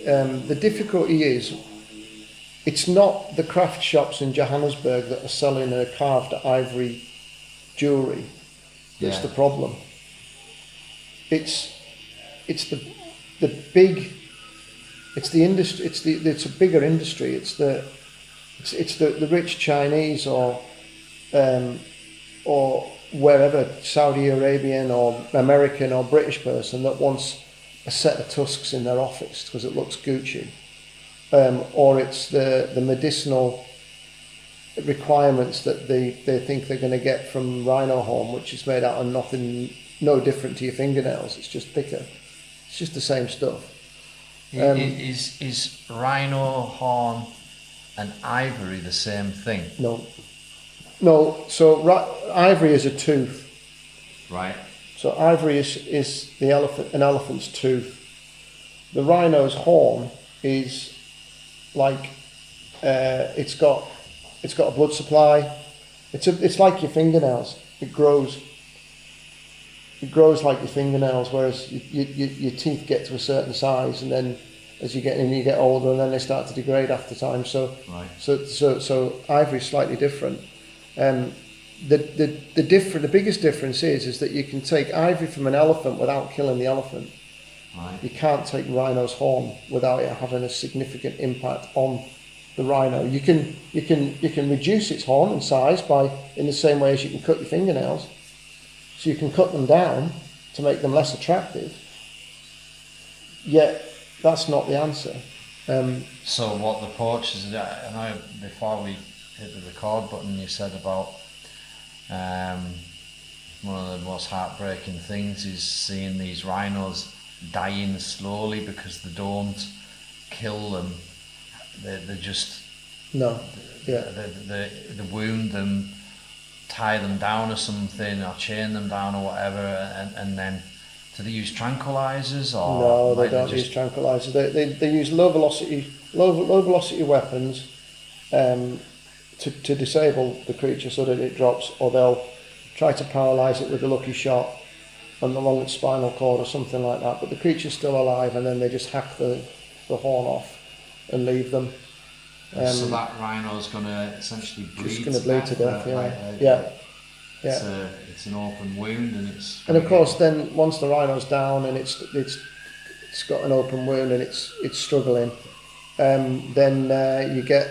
The difficulty is, it's not the craft shops in Johannesburg that are selling a carved ivory jewellery that's the problem. It's the big, it's the industry. It's a bigger industry. It's the rich Chinese or wherever, Saudi Arabian or American or British person that wants a set of tusks in their office because it looks Gucci, or it's the medicinal requirements that they think they're going to get from rhino horn, which is made out of nothing, no different to your fingernails. It's just thicker. It's just the same stuff. Is rhino horn and ivory the same thing? No. So ivory is a tooth. Right. So ivory is an elephant's tooth. The rhino's horn is like it's got a blood supply. It's like your fingernails. It grows like your fingernails, whereas your teeth get to a certain size, and then as you get older, and then they start to degrade after time. So right. So ivory is slightly different. The biggest difference is that you can take ivory from an elephant without killing the elephant. Right. You can't take rhino's horn without it having a significant impact on the rhino. You can reduce its horn and size by in the same way as you can cut your fingernails. So you can cut them down to make them less attractive. Yet that's not the answer. So what the poachers, I know before we hit the record button, you said about one of the most heartbreaking things is seeing these rhinos dying slowly because they don't kill them. They just they wound them, tie them down or something, or chain them down or whatever, and then do they use tranquilizers or? No, they don't use tranquilizers. They use low velocity weapons to disable the creature so that it drops, or they'll try to paralyze it with a lucky shot along its spinal cord or something like that. But the creature's still alive, and then they just hack the horn off and leave them. So that rhino's going to essentially bleed. Just going to bleed to death. It's an open wound, and of course, then once the rhino's down and it's got an open wound and it's struggling, then you get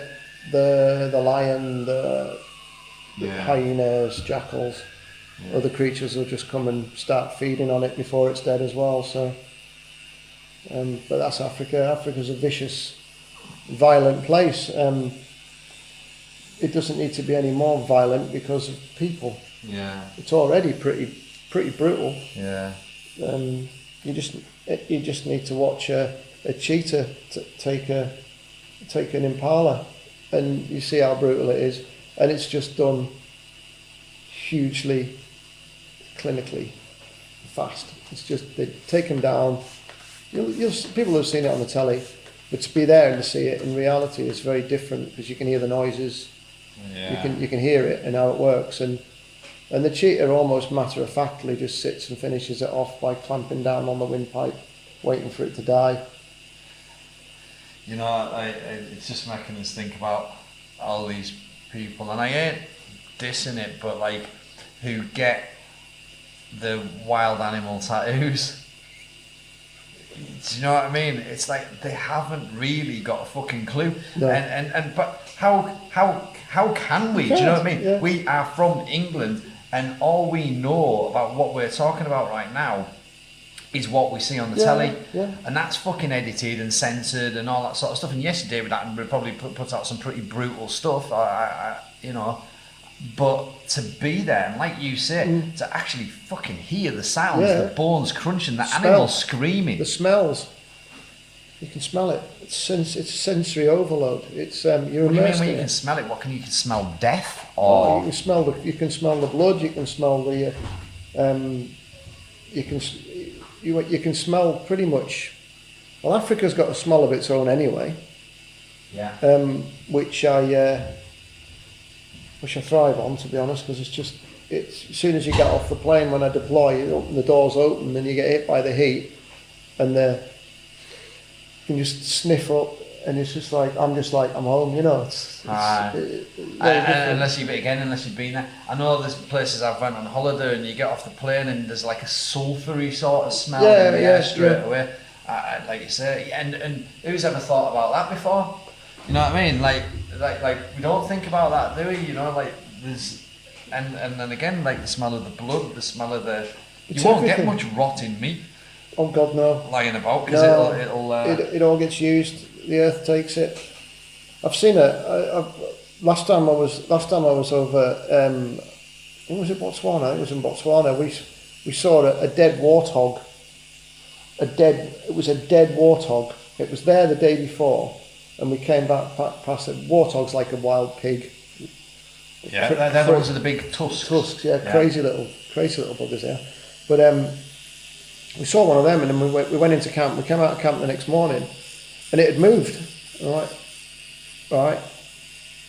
the lion, the hyenas, jackals, other creatures will just come and start feeding on it before it's dead as well. So, but that's Africa. Africa's a vicious, violent place. It doesn't need to be any more violent because of people. Yeah. It's already pretty brutal. Yeah. You just need to watch a cheetah take an impala, and you see how brutal it is, and it's just done hugely clinically fast. It's just they take them down. You'll people have seen it on the telly, but to be there and to see it in reality is very different because you can hear the noises. Yeah. You can hear it and how it works, and the cheetah almost matter-of-factly just sits and finishes it off by clamping down on the windpipe, waiting for it to die. You know, it's just making us think about all these people, and I ain't dissing it, but like, who get the wild animal tattoos. Do you know what I mean? It's like they haven't really got a fucking clue. No. And but how can we? Do you know what I mean? Yeah. We are from England, and all we know about what we're talking about right now is what we see on the telly, and that's fucking edited and censored and all that sort of stuff. And yes, David Attenborough probably puts out some pretty brutal stuff. You know. But to be there, and like you say, to actually fucking hear the sounds, the bones crunching, the animal screaming, the smells, you can smell it. It's sensory overload. It's you're What do you mean immersed when in you it. can smell it? What can you can smell death? Oh, Or you can smell the blood. You can smell the you can smell pretty much. Well, Africa's got a smell of its own anyway. yeah, Which I thrive on, to be honest, because it's as soon as you get off the plane, when I deploy, the doors open and you get hit by the heat, and you can just sniff up, and it's just like I'm home, you know. unless you've been there. I know there's places I've went on holiday and you get off the plane and there's like a sulphury sort of smell in the air straight away. Like you say, and who's ever thought about that before? You know what I mean? Like we don't think about that, do we? You know, like there's and then again, like the smell of the blood, the smell of the. You won't get much rotting meat. Oh God, no. Lying about because it all gets used. The earth takes it. I've seen it. Last time I was over. What was it? Botswana. It was in Botswana. We saw a dead warthog. It was a dead warthog. It was there the day before, and we came back past it. Warthog's like a wild pig. Yeah, they're the ones with the big tusks. Tusks, yeah. Crazy little buggers there. But we saw one of them, and then we went into camp. We came out of camp the next morning, and it had moved. All right.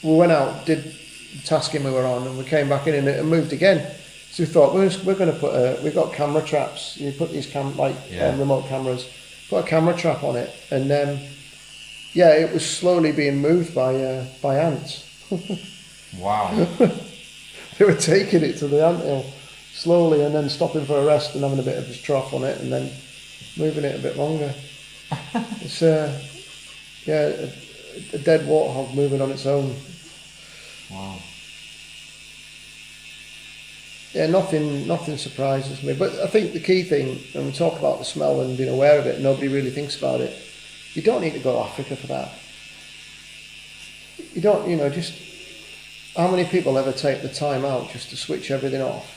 We went out, did the tasking we were on, and we came back in, and it had moved again. So we thought we're going to put we've got camera traps. You put these remote cameras. Put a camera trap on it, and it was slowly being moved by ants. Wow. They were taking it to the anthill slowly, and then stopping for a rest and having a bit of a trough on it, and then moving it a bit longer. It's a dead warthog moving on its own. Wow. Yeah, nothing surprises me. But I think the key thing, when we talk about the smell and being aware of it, nobody really thinks about it. You don't need to go to Africa for that. You don't, just how many people ever take the time out just to switch everything off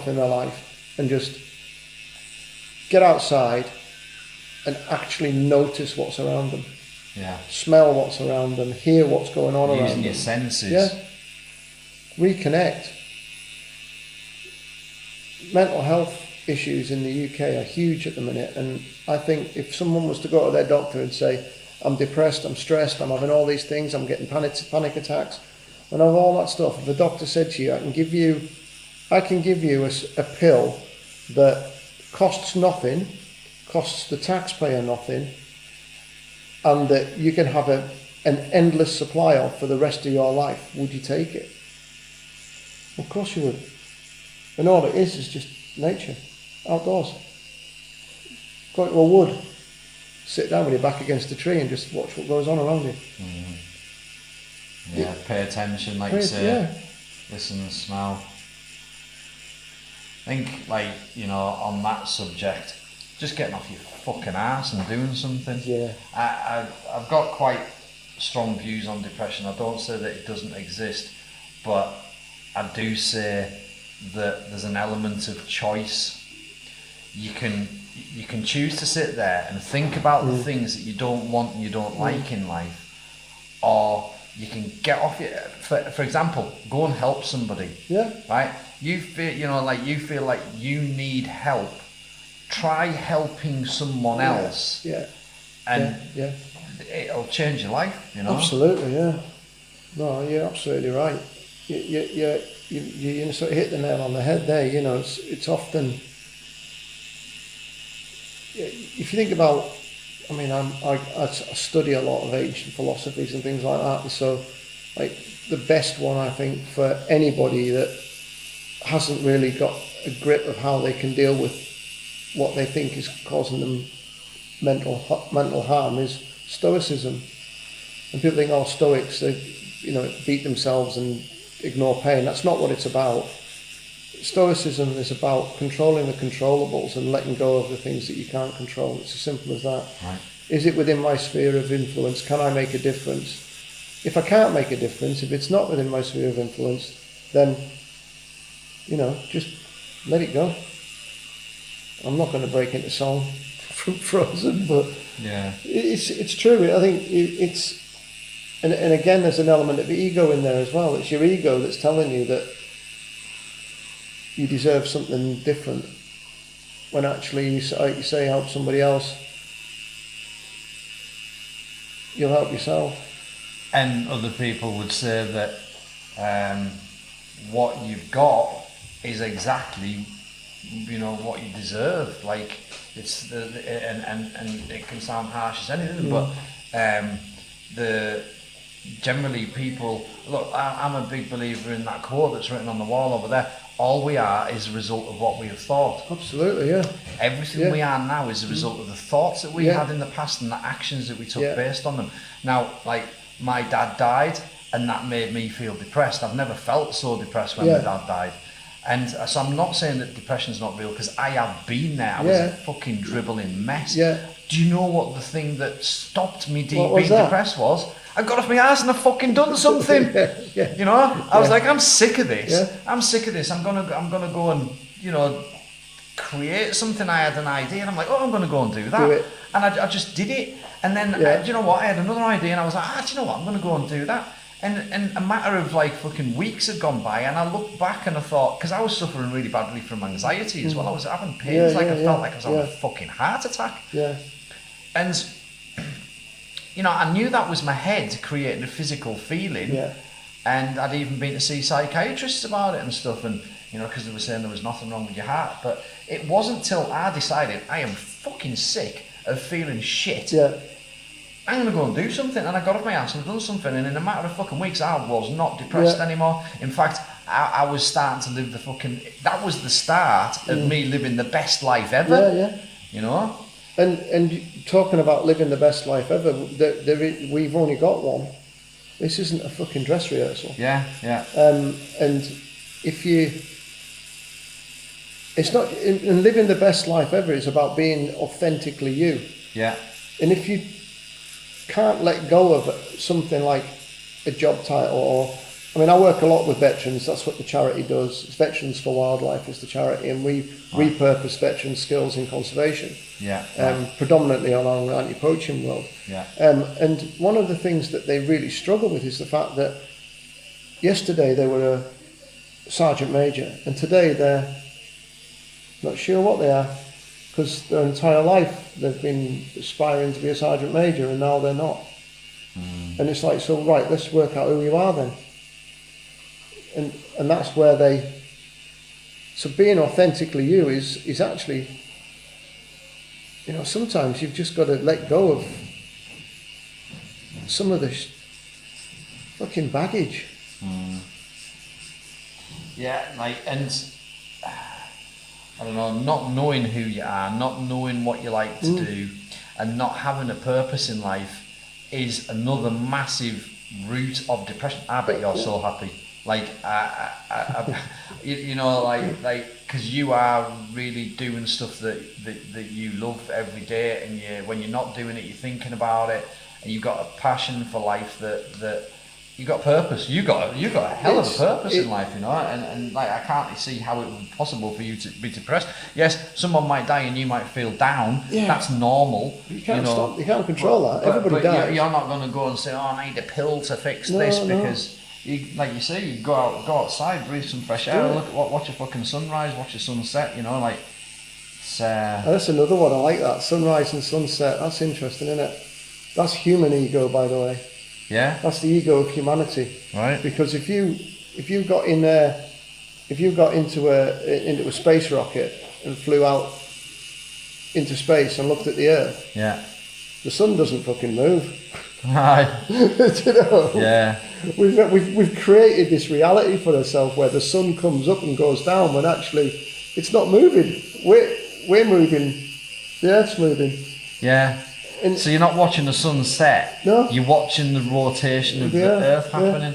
in their life and just get outside and actually notice what's around them. Yeah. Smell what's around them, hear what's going on around them. Using your senses. Yeah. Reconnect. Mental health issues in the UK are huge at the minute, and I think if someone was to go to their doctor and say, I'm depressed, I'm stressed, I'm having all these things, I'm getting panic attacks, and all that stuff, if the doctor said to you, I can give you a pill that costs nothing, costs the taxpayer nothing, and that you can have an endless supply of for the rest of your life, would you take it? Of course you would. And all it is just nature, outdoors. Go to a wood, sit down with your back against a tree and just watch what goes on around you. Yeah, pay attention, like you say. Yeah. Listen and smell. I think, on that subject, just getting off your fucking ass and doing something. Yeah. I've got quite strong views on depression. I don't say that it doesn't exist, but I do say that there's an element of choice. You can choose to sit there and think about the things that you don't want and you don't like in life, or you can get off it. For example, go and help somebody. Yeah. Right? You feel like you need help. Try helping someone else. Yeah. And yeah. it'll change your life. Absolutely. Yeah. No, you're absolutely right. You sort of hit the nail on the head there. It's often, if you think about, I study a lot of ancient philosophies and things like that, and so the best one I think for anybody that hasn't really got a grip of how they can deal with what they think is causing them mental harm is Stoicism. And people think, Stoics, they beat themselves and ignore pain. That's not what it's about. Stoicism is about controlling the controllables and letting go of the things that you can't control. It's as simple as that. Right. Is it within my sphere of influence? Can I make a difference? If I can't make a difference, if it's not within my sphere of influence, then, just let it go. I'm not going to break into song from Frozen, but yeah, it's true. I think it's, and again, there's an element of ego in there as well. It's your ego that's telling you that you deserve something different, when actually, like you say, help somebody else, you'll help yourself. And other people would say that what you've got is exactly, what you deserve. Like it's and it can sound harsh as anything, but generally people look. I'm a big believer in that quote that's written on the wall over there. All we are is a result of what we have thought. Absolutely, yeah. Everything we are now is a result of the thoughts that we had in the past and the actions that we took based on them. Now, my dad died, and that made me feel depressed. I've never felt so depressed when my dad died. And so I'm not saying that depression's not real, because I have been there. I was a fucking dribbling mess. Yeah. Do you know what the thing that stopped me being depressed was? I got off my ass and I fucking done something. I was like, I'm sick of this. Yeah. I'm sick of this. I'm gonna go and create something. I had an idea, and I'm like, I'm gonna go and do that. Do it. And I just did it. And then do you know what? I had another idea, and I was like, do you know what? I'm gonna go and do that. And a matter of fucking weeks had gone by, and I looked back and I thought, because I was suffering really badly from anxiety as well. I was having pains, I felt like I was having a fucking heart attack. Yeah. And I knew that was my head creating a physical feeling. Yeah. And I'd even been to see psychiatrists about it and stuff, and because they were saying there was nothing wrong with your heart. But it wasn't till I decided I am fucking sick of feeling shit. Yeah. I'm going to go and do something. And I got off my ass and done something, and in a matter of fucking weeks I was not depressed anymore. In fact, I was starting to live that was the start of me living the best life ever. Yeah. You know? And talking about living the best life ever, we've only got one. This isn't a fucking dress rehearsal. Yeah, yeah. And if you, it's not, and living the best life ever is about being authentically you. Yeah. And if you can't let go of something like a job title, or, I mean, I work a lot with veterans, that's what the charity does. It's Veterans for Wildlife is the charity, and we repurpose veteran skills in conservation. Yeah. Predominantly along the anti-poaching world. Yeah. And one of the things that they really struggle with is the fact that yesterday they were a sergeant major, and today they're not sure what they are, because their entire life they've been aspiring to be a sergeant major, and now they're not. And it's like, so right, let's work out who you are then. And that's where so being authentically you is actually, you know, sometimes you've just got to let go of some of the fucking baggage. Yeah, like, and I don't know, not knowing who you are, not knowing what you like to do, and not having a purpose in life is another massive root of depression. I bet you're so happy. Like, you know, like, because you are really doing stuff that you love every day, and when you're not doing it, you're thinking about it, and you've got a passion for life that you got purpose. You got a hell of a purpose in life, you know, and like, I can't see how it would be possible for you to be depressed. Yes, someone might die and you might feel down. Yeah. That's normal. You can't know, stop. You can't control that. Everybody dies. You're not going to go and say, "Oh, I need a pill to fix this," because you, like you say, you go outside, breathe some fresh air, look, watch a fucking sunrise, watch a sunset. You know, like. That's another one. I like that, sunrise and sunset. That's interesting, isn't it? That's human ego, by the way. Yeah. That's the ego of humanity. Right. Because if you got in there, if you got into a space rocket and flew out into space and looked at the Earth, yeah, the sun doesn't fucking move. Right. You know? Yeah. We've created this reality for ourselves where the sun comes up and goes down when actually it's not moving. We're moving. The Earth's moving. Yeah. And so you're not watching the sunset. No. You're watching the rotation of the Earth happening.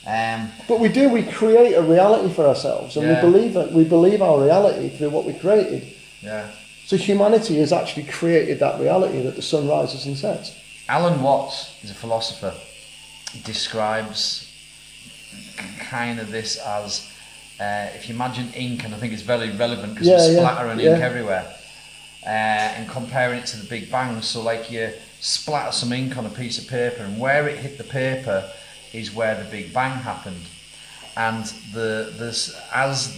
Yeah. But we create a reality for ourselves, and we believe our reality through what we created. Yeah. So humanity has actually created that reality that the sun rises and sets. Alan Watts is a philosopher. He describes kind of this as if you imagine ink, and I think it's very relevant because we splatter and ink everywhere. And comparing it to the Big Bang, so like you splatter some ink on a piece of paper, and where it hit the paper is where the Big Bang happened. And as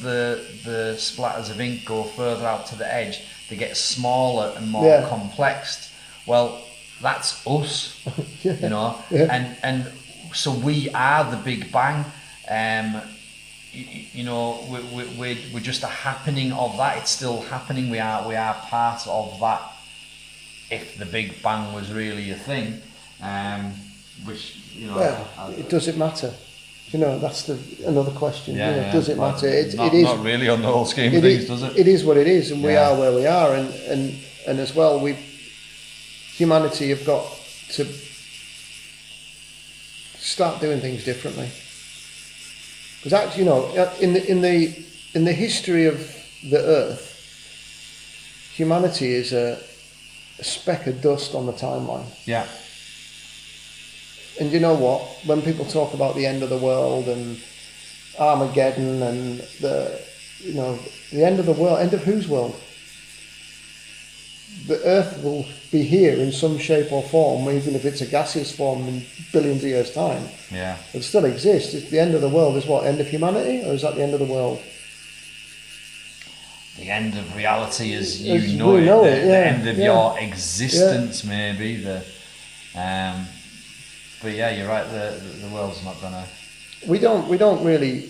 the splatters of ink go further out to the edge, they get smaller and more complex. Well, that's us, you know, and so we are the Big Bang. You know, we're just a happening of that. It's still happening. We are part of that. If the Big Bang was really a thing, which, you know, well, does it matter? You know, that's another question. Yeah, you know, does it matter? It is not really on the whole scheme of things, does it? It is what it is, and we are where we are, and as well, humanity have got to start doing things differently. Because actually, you know, in the history of the Earth, humanity is a speck of dust on the timeline. Yeah. And you know what? When people talk about the end of the world and Armageddon and the end of the world, end of whose world? The Earth will be here in some shape or form, even if it's a gaseous form in billions of years' time. Yeah. It still exists. It's the end of the world is what? End of humanity? Or is that the end of the world? The end of reality as As you know we it. know The it, yeah, end of your existence, maybe. But yeah, you're right. The world's not gonna. We don't really.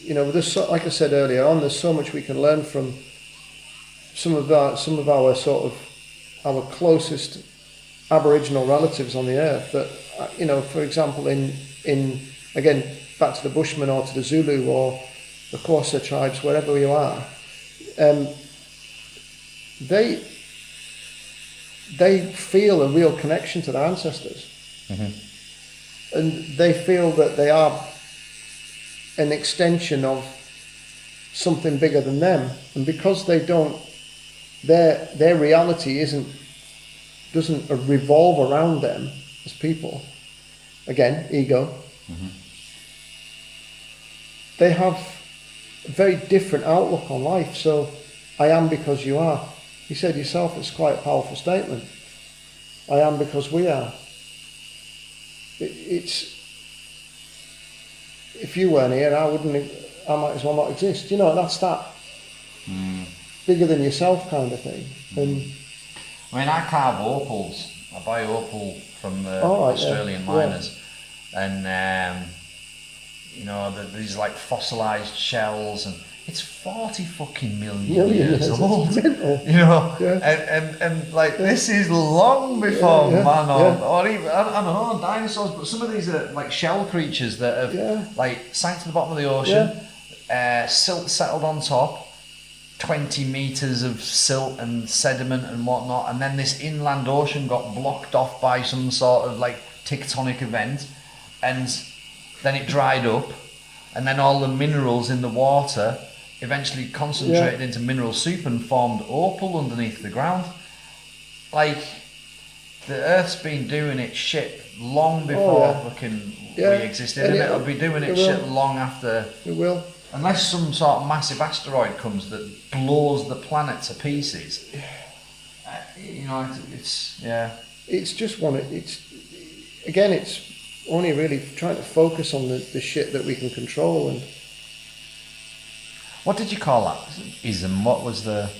You know, there's like I said earlier on. There's so much we can learn from some of our sort of our closest Aboriginal relatives on the earth. That, you know, for example, in again back to the Bushmen or to the Zulu or the Xhosa tribes, wherever you are, they feel a real connection to their ancestors. And they feel that they are an extension of something bigger than them. And because they don't, their reality doesn't revolve around them as people. Again, ego. They have a very different outlook on life. So, I am because you are. You said yourself, it's quite a powerful statement. I am because we are. It's, if you weren't here, I might as well not exist. You know, that's that bigger than yourself kind of thing. And I mean, I carve opals. I buy opal from the All right, Australian yeah. miners, and you know, these like fossilized shells, and it's 40 fucking million years old. Mental. You know, Yeah. and like this is long before Yeah, yeah, man yeah. or even I don't know dinosaurs, but some of these are like shell creatures that have Yeah. like sank to the bottom of the ocean, silt settled on top. 20 meters of silt and sediment and whatnot, and then this inland ocean got blocked off by some sort of like tectonic event, and then it dried up, and then all the minerals in the water eventually concentrated into mineral soup and formed opal underneath the ground. Like, the Earth's been doing its shit long before we existed, and it'll be doing its shit long after. It will. Unless some sort of massive asteroid comes that blows the planet to pieces, you know, it's It's just it's only really trying to focus on the shit that we can control. And What did you call that? Ism? What was that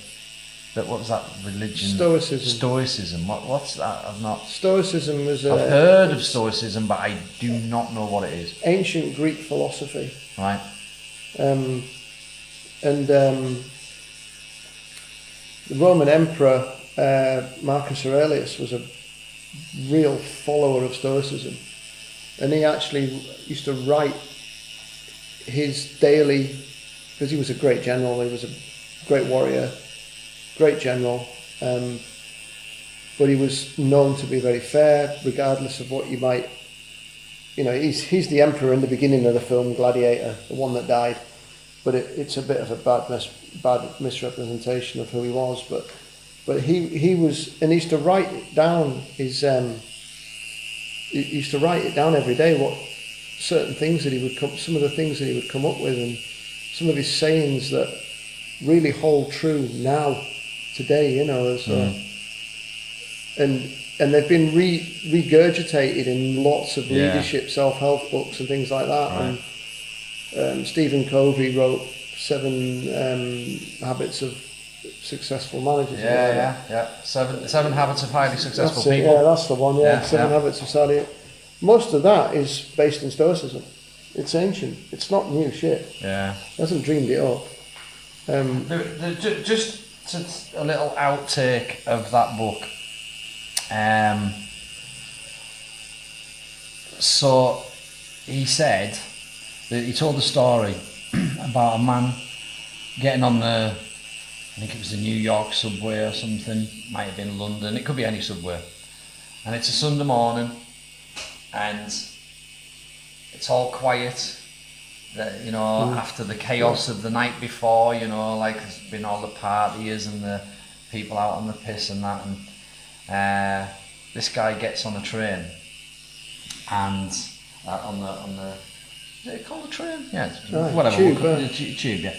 religion? Stoicism. Stoicism. What's that? I've not. Stoicism was I've heard of Stoicism, but I do not know what it is. ancient Greek philosophy. Right. The Roman Emperor Marcus Aurelius was a real follower of Stoicism, and he actually used to write his daily, because he was a great general, he was a great warrior, great general, but he was known to be very fair, regardless of what you might. You know, he's the emperor in the beginning of the film Gladiator, the one that died, but it's a bit of a bad misrepresentation of who he was. But he was, and he used to write it down. He used to write it down every day. What certain things that some of the things that he would come up with, and some of his sayings that really hold true now, today. You know, and they've been regurgitated in lots of leadership, self-help books and things like that. Right. And Stephen Covey wrote 7 Habits of Successful Managers. Yeah. Seven Habits of Highly Successful That's it, People. yeah, that's the one. Yeah, 7 Habits of Highly. Most of that is based in Stoicism. It's ancient. It's not new shit. Yeah. He hasn't dreamed it up. Just a little outtake of that book. So he said that he told the story about a man getting on I think it was the New York subway or something, might have been London, it could be any subway, and it's a Sunday morning and it's all quiet, you know, after the chaos of the night before, you know, like there's been all the partiers and the people out on the piss and that, and this guy gets on a train, and on the is it called a train? Yeah, whatever. Tube, yeah.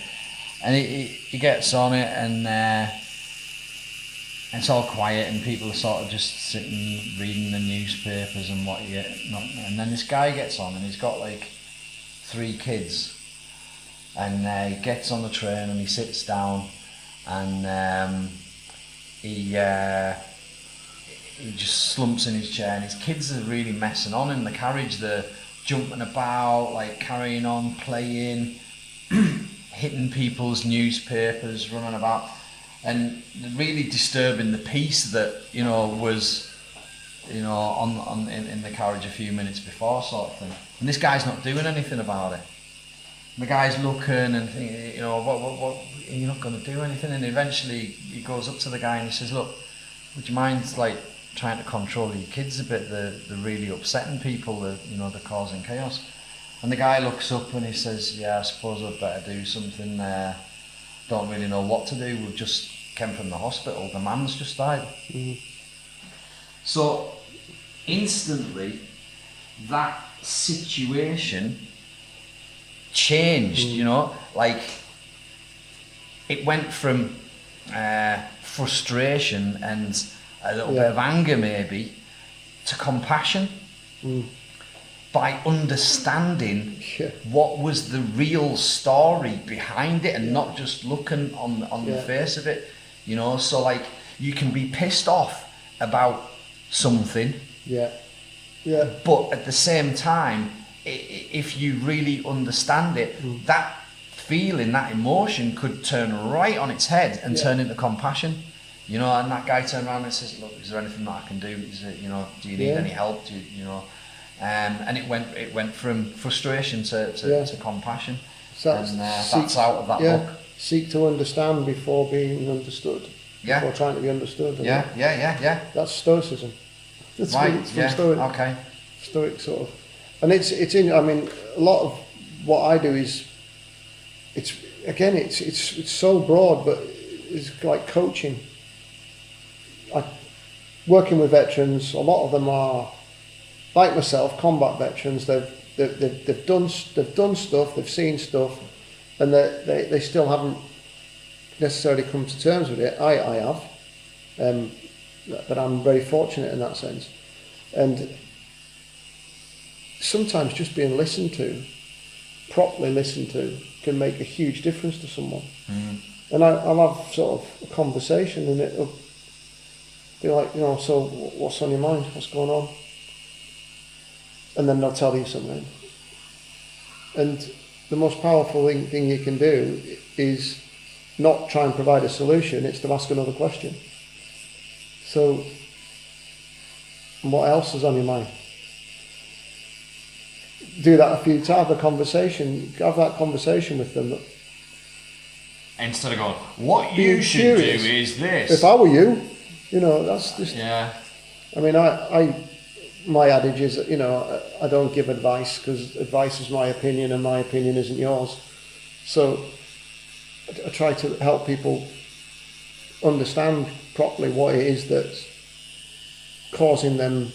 And he gets on it, and it's all quiet, and people are sort of just sitting reading the newspapers and what you not. And then this guy gets on, and he's got like 3 kids, and he gets on the train and he sits down, and he just slumps in his chair, and his kids are really messing on in the carriage. They're jumping about, like carrying on, playing, hitting people's newspapers, running about, and really disturbing the peace that, you know, was, you know, in the carriage a few minutes before, sort of thing. And this guy's not doing anything about it. And the guy's looking and thinking, you know, what you're not going to do anything. And eventually he goes up to the guy and he says, look, would you mind like trying to control your kids a bit? They're really upsetting people. They're causing chaos. And the guy looks up and he says, yeah, I suppose I'd better do something. Don't really know what to do. We've just came from the hospital. The mum's just died. So instantly, that situation changed. Like it went from frustration and a little bit of anger maybe to compassion. By understanding what was the real story behind it and not just looking on the face of it, so like you can be pissed off about something, but at the same time, if you really understand it, that feeling, that emotion could turn right on its head and turn into compassion. And that guy turned around and says, look, is there anything that I can do? Is it, do you need any help? And it went from frustration to compassion. So that's out of that book. Seek to understand before being understood. Before trying to be understood. Yeah. That's Stoicism. That's right. From Stoic. Okay. Stoic sort of, and it's in. I mean, a lot of what I do is, it's so broad, but it's like coaching. Working with veterans, a lot of them are, like myself, combat veterans. They've done stuff, they've seen stuff, and they still haven't necessarily come to terms with it. I have, but I'm very fortunate in that sense. And sometimes just being listened to, properly listened to, can make a huge difference to someone. And I'll have sort of a conversation, and it'll be like, so what's on your mind? What's going on? And then they'll tell you something. And the most powerful thing you can do is not try and provide a solution, it's to ask another question. So, what else is on your mind? Do that a few times, have that conversation with them. Instead of going, what Being you should curious. do is this. If I were you, that's just... Yeah. I mean, my adage is, I don't give advice because advice is my opinion and my opinion isn't yours. So I try to help people understand properly what it is that's causing them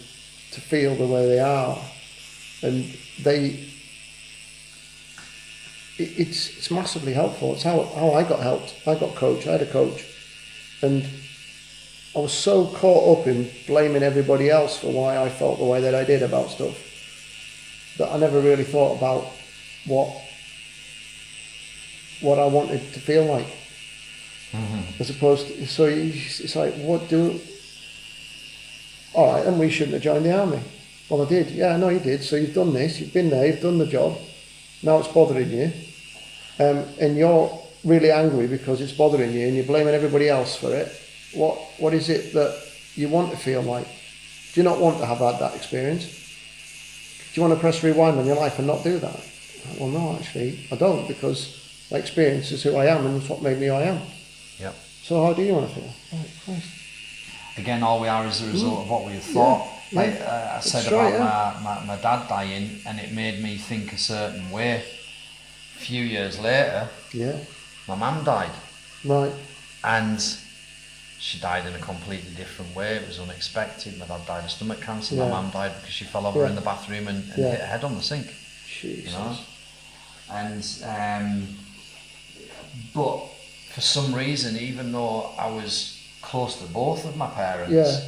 to feel the way they are. And it's massively helpful. It's how I got helped. I got coached. I had a coach. And I was so caught up in blaming everybody else for why I felt the way that I did about stuff that I never really thought about what I wanted to feel like. As opposed to, so it's like, all right, and we shouldn't have joined the army. Well, I did. Yeah, no, you did. So you've done this, you've been there, you've done the job. Now it's bothering you. And you're really angry because it's bothering you and you're blaming everybody else for it. What is it that you want to feel like? Do you not want to have had that experience? Do you want to press rewind on your life and not do that? Well, no, actually, I don't, because my experience is who I am and it's what made me who I am. Yep. So how do you want to feel? Oh, Christ. Again, all we are is a result of what we have thought. Yeah. Like I said about my dad dying, and it made me think a certain way. A few years later, my mum died. Right. And she died in a completely different way. It was unexpected. My dad died of stomach cancer. My mum died because she fell over in the bathroom and hit her head on the sink. Jesus. And but for some reason, even though I was close to both of my parents,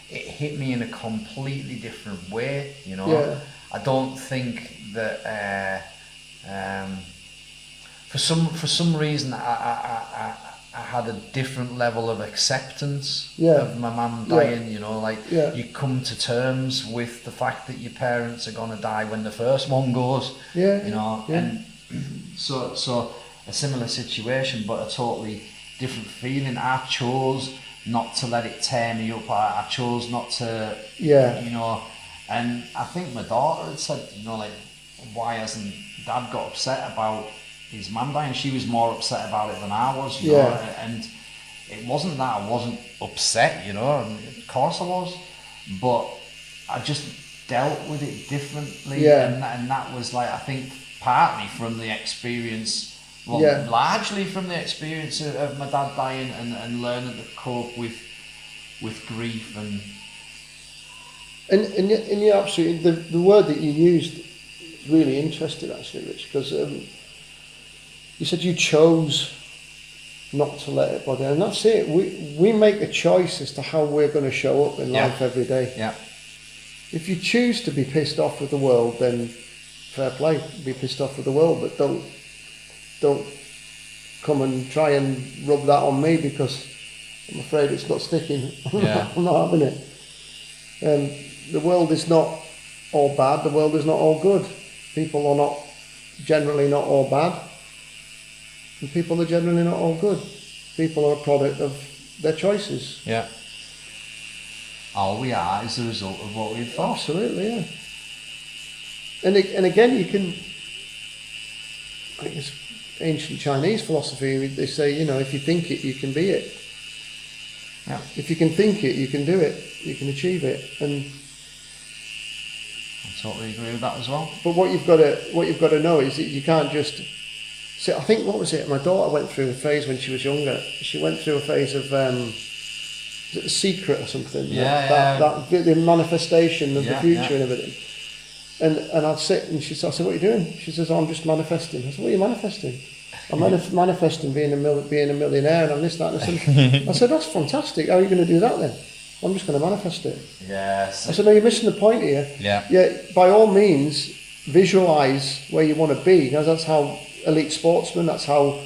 it hit me in a completely different way. I don't think that for some reason I had a different level of acceptance of my mum dying. You come to terms with the fact that your parents are going to die when the first one goes. And so a similar situation, but a totally different feeling. I chose not to let it tear me up. I chose not to, and I think my daughter had said, why hasn't Dad got upset about his mum dying? She was more upset about it than I was, and it wasn't that I wasn't upset, you know, and of course I was, but I just dealt with it differently, Yeah. and that was like, I think partly from the experience, well, Yeah. largely from the experience of my dad dying and learning to cope with grief And you absolutely, the word that you used is really interesting actually, Rich, because you said you chose not to let it bother, and that's it. We make a choice as to how we're going to show up in Yeah. life every day. yeah. If you choose to be pissed off with the world, then fair play, be pissed off with the world, but don't come and try and rub that on me, because I'm afraid it's not sticking. Yeah. I'm not having it. The world is not all bad. The world is not all good. People are not generally not all bad, and people are generally not all good. People are a product of their choices. Yeah. All we are is the result of what we've thought. Absolutely, yeah. And again, you can. I think it's ancient Chinese philosophy. They say, you know, if you think it, you can be it. Yeah. If you can think it, you can do it. You can achieve it. And I totally agree with that as well. but what you've got to know is that you can't just. See, I think what was it? My daughter went through a phase when she was younger. She went through a phase of. Is it The Secret or something? That the manifestation of the future and everything. And I'd sit and I said, what are you doing? She says, I'm just manifesting. I said, what are you manifesting? I'm manifesting being a millionaire and I'm this, that, and I said, that's fantastic. How are you going to do that then? I'm just going to manifest it. Yes. I said, no, you're missing the point here. Yeah. Yeah, by all means, visualise where you want to be. Because that's how elite sportsmen, that's how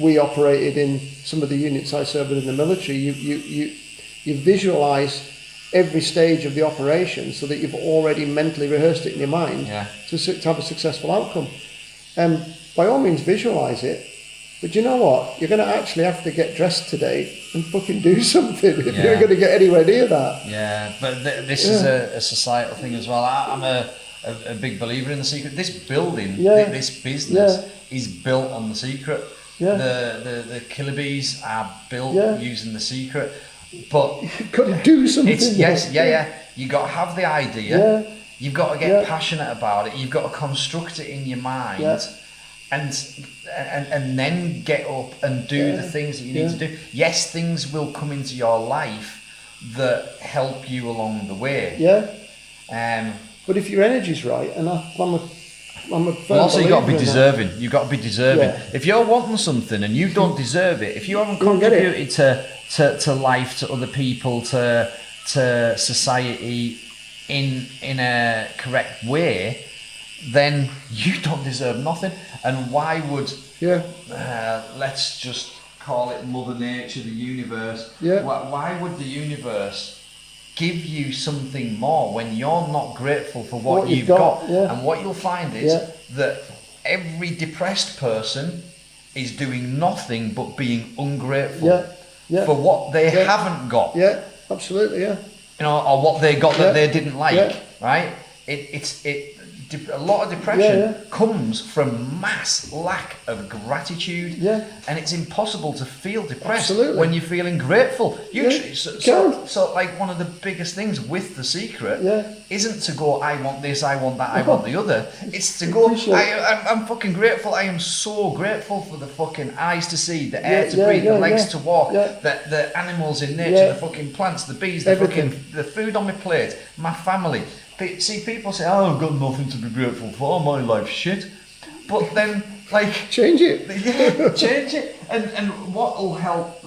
we operated in some of the units I served with in the military. You visualise every stage of the operation so that you've already mentally rehearsed it in your mind to have a successful outcome. By all means, visualise it. But you know what? You're going to actually have to get dressed today and fucking do something if you're going to get anywhere near that. Yeah, but this is a societal thing as well. I'm a big believer in The Secret. This building, this business is built on The Secret. Yeah. The Killer Bees are built using The Secret. But You've got to do something. You got to have the idea. Yeah. You've got to get passionate about it. You've got to construct it in your mind, and then get up and do the things that you need to do. Yes, things will come into your life that help you along the way. Yeah. But if your energy's right, and I'm a firm also you've got to be believer in that. deserving. You've got to be deserving. Yeah. If you're wanting something and you don't deserve it, if you haven't contributed to life, to other people, to society in a correct way, then you don't deserve nothing. And why would let's just call it Mother Nature, the universe? Why would the universe give you something more when you're not grateful for what you've got? And what you'll find is that every depressed person is doing nothing but being ungrateful for what they haven't got. Yeah, absolutely, yeah. You know, or what they got that they didn't like, right? A lot of depression comes from mass lack of gratitude, and it's impossible to feel depressed when you're feeling grateful. So like one of the biggest things with The Secret isn't to go, I want this, I want that, I want the other. It's to go, I'm fucking grateful. I am so grateful for the fucking eyes to see, the air to breathe, the legs to walk, the animals in nature, the fucking plants, the bees, the food on my plate, my family. See, people say, oh, I've got nothing to be grateful for, my life's shit. But then, like... Change it. Change it. And what will help,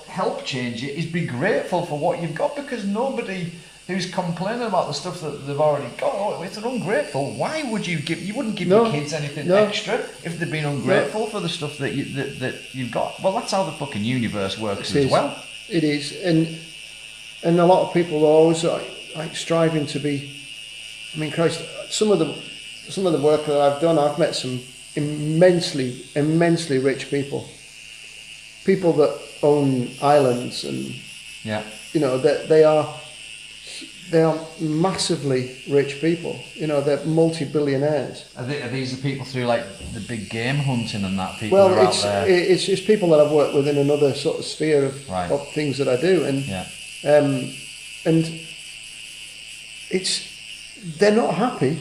help change it is be grateful for what you've got, because nobody who's complaining about the stuff that they've already got, if they're ungrateful, why would you wouldn't give your kids anything extra if they've been ungrateful for the stuff that you've got. Well, that's how the fucking universe works as well. It is. And a lot of people are always like striving to be. I mean, Christ, some of the work that I've done, I've met some immensely rich people that own islands, and that they are they are massively rich people. You know, they're multi-billionaires. Are these the people through like the big game hunting and that people Well, are out there? it's just people that I've worked with in another sort of sphere of things that I do, and they're not happy.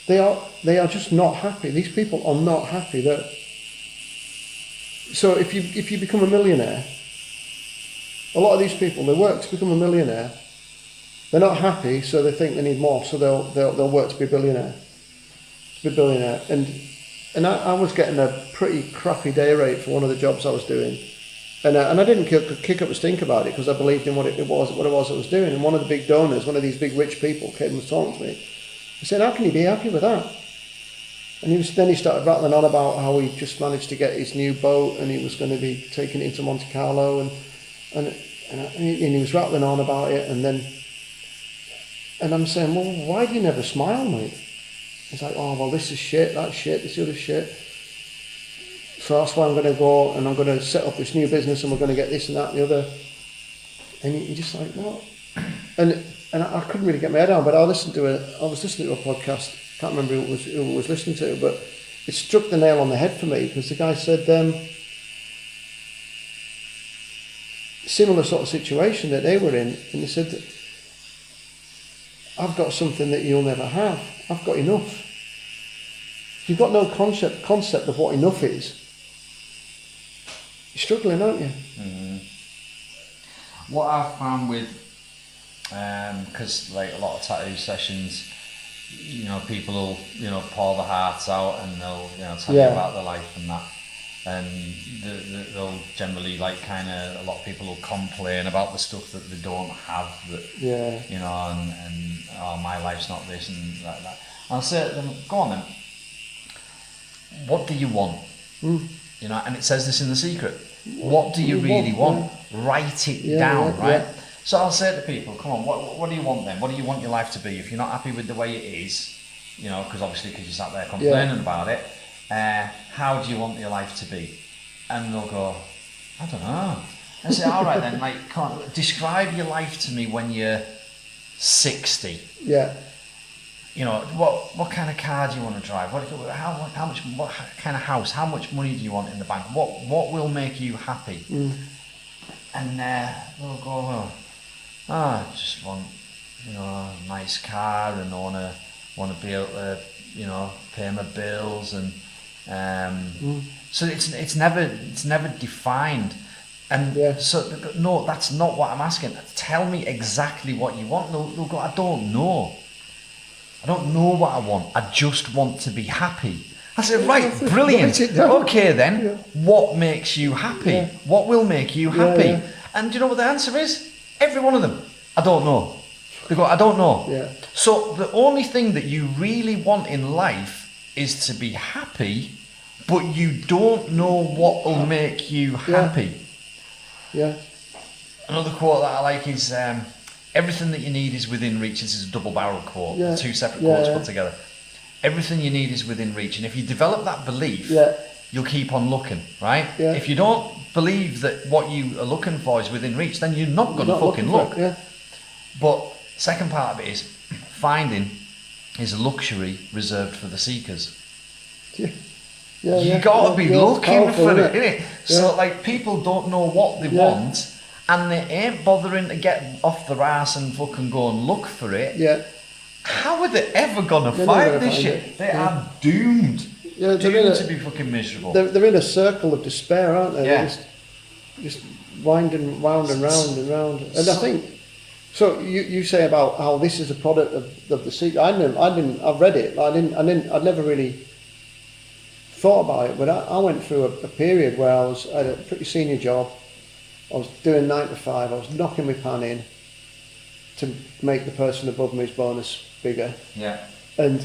They are just not happy. These people are not happy. So if you become a millionaire, a lot of these people, they work to become a millionaire. They're not happy, so they think they need more. So they'll work to be a billionaire. And I was getting a pretty crappy day rate for one of the jobs I was doing, and I didn't kick up a stink about it because I believed in what it was I was doing. And one of the big donors, one of these big rich people, came and was talking to me. I said, "How can you be happy with that?" And then he started rattling on about how he just managed to get his new boat and he was going to be taking it into Monte Carlo, and he was rattling on about it, and I'm saying, "Well, why do you never smile, mate?" He's like, "Oh, well, this is shit, that's shit, this other shit. So that's why I'm going to go and I'm going to set up this new business and we're going to get this and that and the other." And he just like, "What?" And I couldn't really get my head on, but I was listening to a podcast. Can't remember who I was listening to, but it struck the nail on the head for me because the guy said similar sort of situation that they were in, and he said, "I've got something that you'll never have. I've got enough." You've got no concept of what enough is. You're struggling, aren't you? Mm-hmm. What I've found with, because like a lot of tattoo sessions, you know, people will, you know, pour their hearts out and they'll, you know, tell you about their life and that, and they'll generally like kind of, a lot of people will complain about the stuff that they don't have, that you know, and oh, my life's not this and that. And I'll say to them, go on then, what do you want? You know, and it says this in The Secret. What do you really want? Write it down, right? So I'll say to people, come on, what do you want then? What do you want your life to be? If you're not happy with the way it is, you know, because you sat there complaining about it, how do you want your life to be? And they'll go, I don't know. I say, all right then, like, come on, describe your life to me when you're 60. Yeah. You know, what kind of car do you want to drive? What kind of house? How much money do you want in the bank? What will make you happy? And they'll go, well, I just want, you know, a nice car, and I want to be able to, you know, pay my bills, and so it's never defined. And so no, that's not what I'm asking. Tell me exactly what you want. They'll go, I don't know what I want. I just want to be happy. I said, right, brilliant. Okay then, what makes you happy? What will make you happy? And do you know what the answer is? Every one of them, I don't know. They go, I don't know. So the only thing that you really want in life is to be happy, but you don't know what will make you happy. Another quote that I like is, everything that you need is within reach. This is a double-barreled quote, two separate quotes put together. Everything you need is within reach, and if you develop that belief, you'll keep on looking, right? If you don't believe that what you are looking for is within reach, then you're not going to fucking look. But second part of it is, finding is a luxury reserved for the seekers. You got to be looking for it, innit? So like, people don't know what they want, and they ain't bothering to get off their ass and fucking go and look for it. How are they ever gonna find this shit? They are doomed. Doomed to be fucking miserable. They're in a circle of despair, aren't they? Just winding round and round and round. And I think, so you say about how this is a product of the Secret. I've read it. I'd never really thought about it, but I went through a period where I had a pretty senior job. I was doing 9 to 5. I was knocking my pan in to make the person above me's bonus bigger. And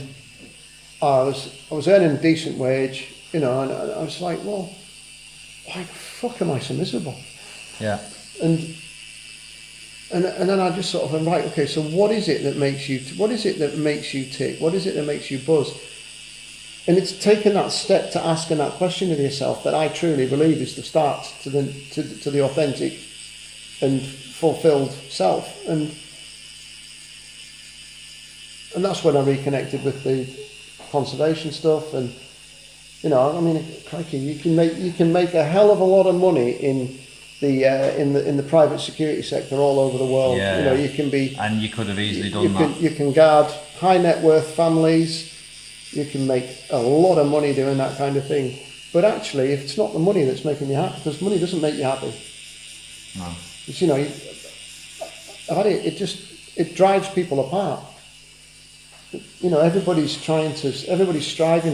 I was earning a decent wage, you know, and I was like, well, why the fuck am I so miserable? And then I just sort of went, right, okay, so what is it that makes you tick? What is it that makes you buzz? And it's taking that step to asking that question of yourself that I truly believe is the start to the authentic and fulfilled self. And and that's when I reconnected with the conservation stuff. And you know, I mean, crikey, you can make a hell of a lot of money in the private security sector all over the world. Yeah. You know, you can be, And you could have easily done that. you can guard high net worth families. You can make a lot of money doing that kind of thing. But actually, if it's not the money that's making you happy, because money doesn't make you happy. No. It's, you know, I've had it. It drives people apart. You know, everybody's striving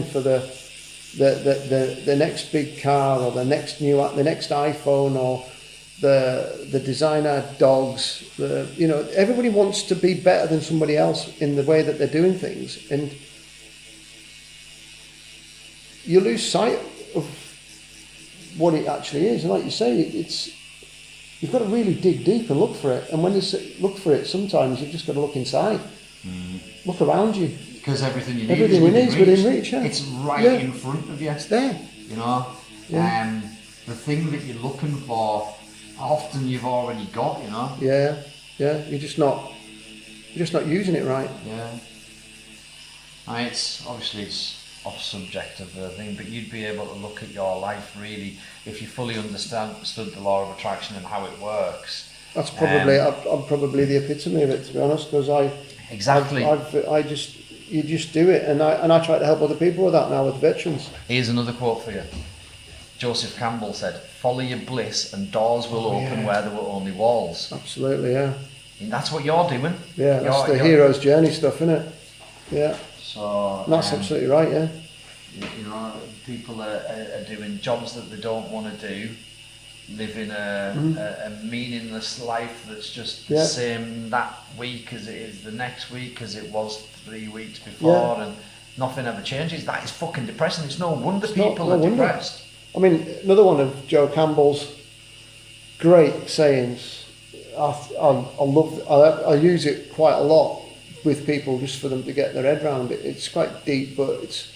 for the next big car, or the next iPhone, or the designer dogs. You know, everybody wants to be better than somebody else in the way that they're doing things, and you lose sight of what it actually is. And like you say, you've got to really dig deep and look for it. And when you look for it, sometimes you've just got to look inside, look around you. Because everything you need Everything is within reach. Yeah. It's right Yeah. in front of you. It's there. You know, Yeah. the thing that you're looking for, often you've already got. You know. Yeah, yeah. You're just not using it right. Yeah. It's off subject of the thing, but you'd be able to look at your life really if you fully understood the law of attraction and how it works. That's probably I'm probably the epitome of it, to be honest, because you just do it, and I try to help other people with that now with veterans. Here's another quote for you. Joseph Campbell said, "Follow your bliss and doors will open where there were only walls." Absolutely, yeah. And that's what you're doing. Yeah, that's the hero's journey stuff, isn't it? Yeah. So That's absolutely right, yeah. You know, people are doing jobs that they don't want to do, living a meaningless life that's just the same that week as it is the next week, as it was 3 weeks before, and nothing ever changes. That is fucking depressing. It's no wonder people are depressed. I mean, another one of Joe Campbell's great sayings, I use it quite a lot with people just for them to get their head around it. It's quite deep, but it's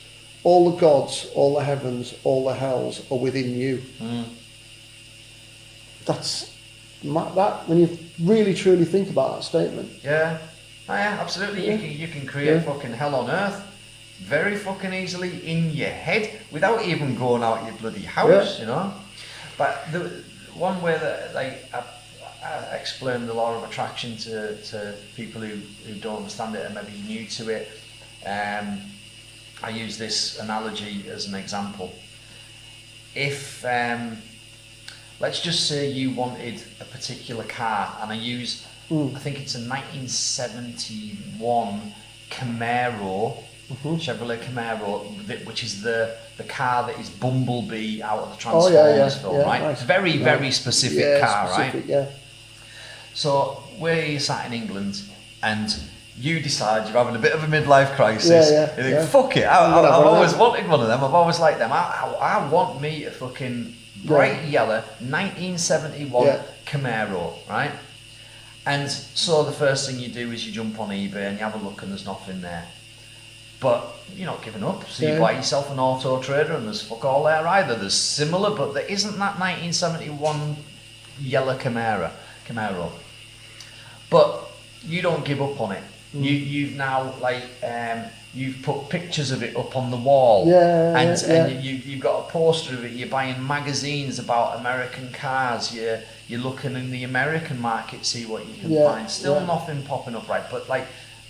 all the gods, all the heavens, all the hells are within you. That's that when you really truly think about that statement. Yeah, absolutely. You can create fucking hell on earth very fucking easily in your head without even going out your bloody house, you know. But the one way that I explain the law of attraction to people who don't understand it and maybe new to it, I use this analogy as an example. If let's just say you wanted a particular car, and I think it's a 1971 Camaro, Chevrolet Camaro, which is the car that is Bumblebee out of the Transformers film, right? Nice. Very specific car, specific, right? Yeah. So where you're sat in England and you decide you're having a bit of a midlife crisis. You think, fuck it, I've always wanted one of them, I've always liked them. I want me a fucking bright yellow 1971 Camaro, right? And so the first thing you do is you jump on eBay and you have a look and there's nothing there. But you're not giving up, so you buy yourself an Auto Trader and there's fuck all there either. There's similar, but there isn't that 1971 yellow Camaro. But you don't give up on it. You've now you've put pictures of it up on the wall, and you've got a poster of it. You're buying magazines about American cars. You're looking in the American market, see what you can find. Still nothing popping up, right? But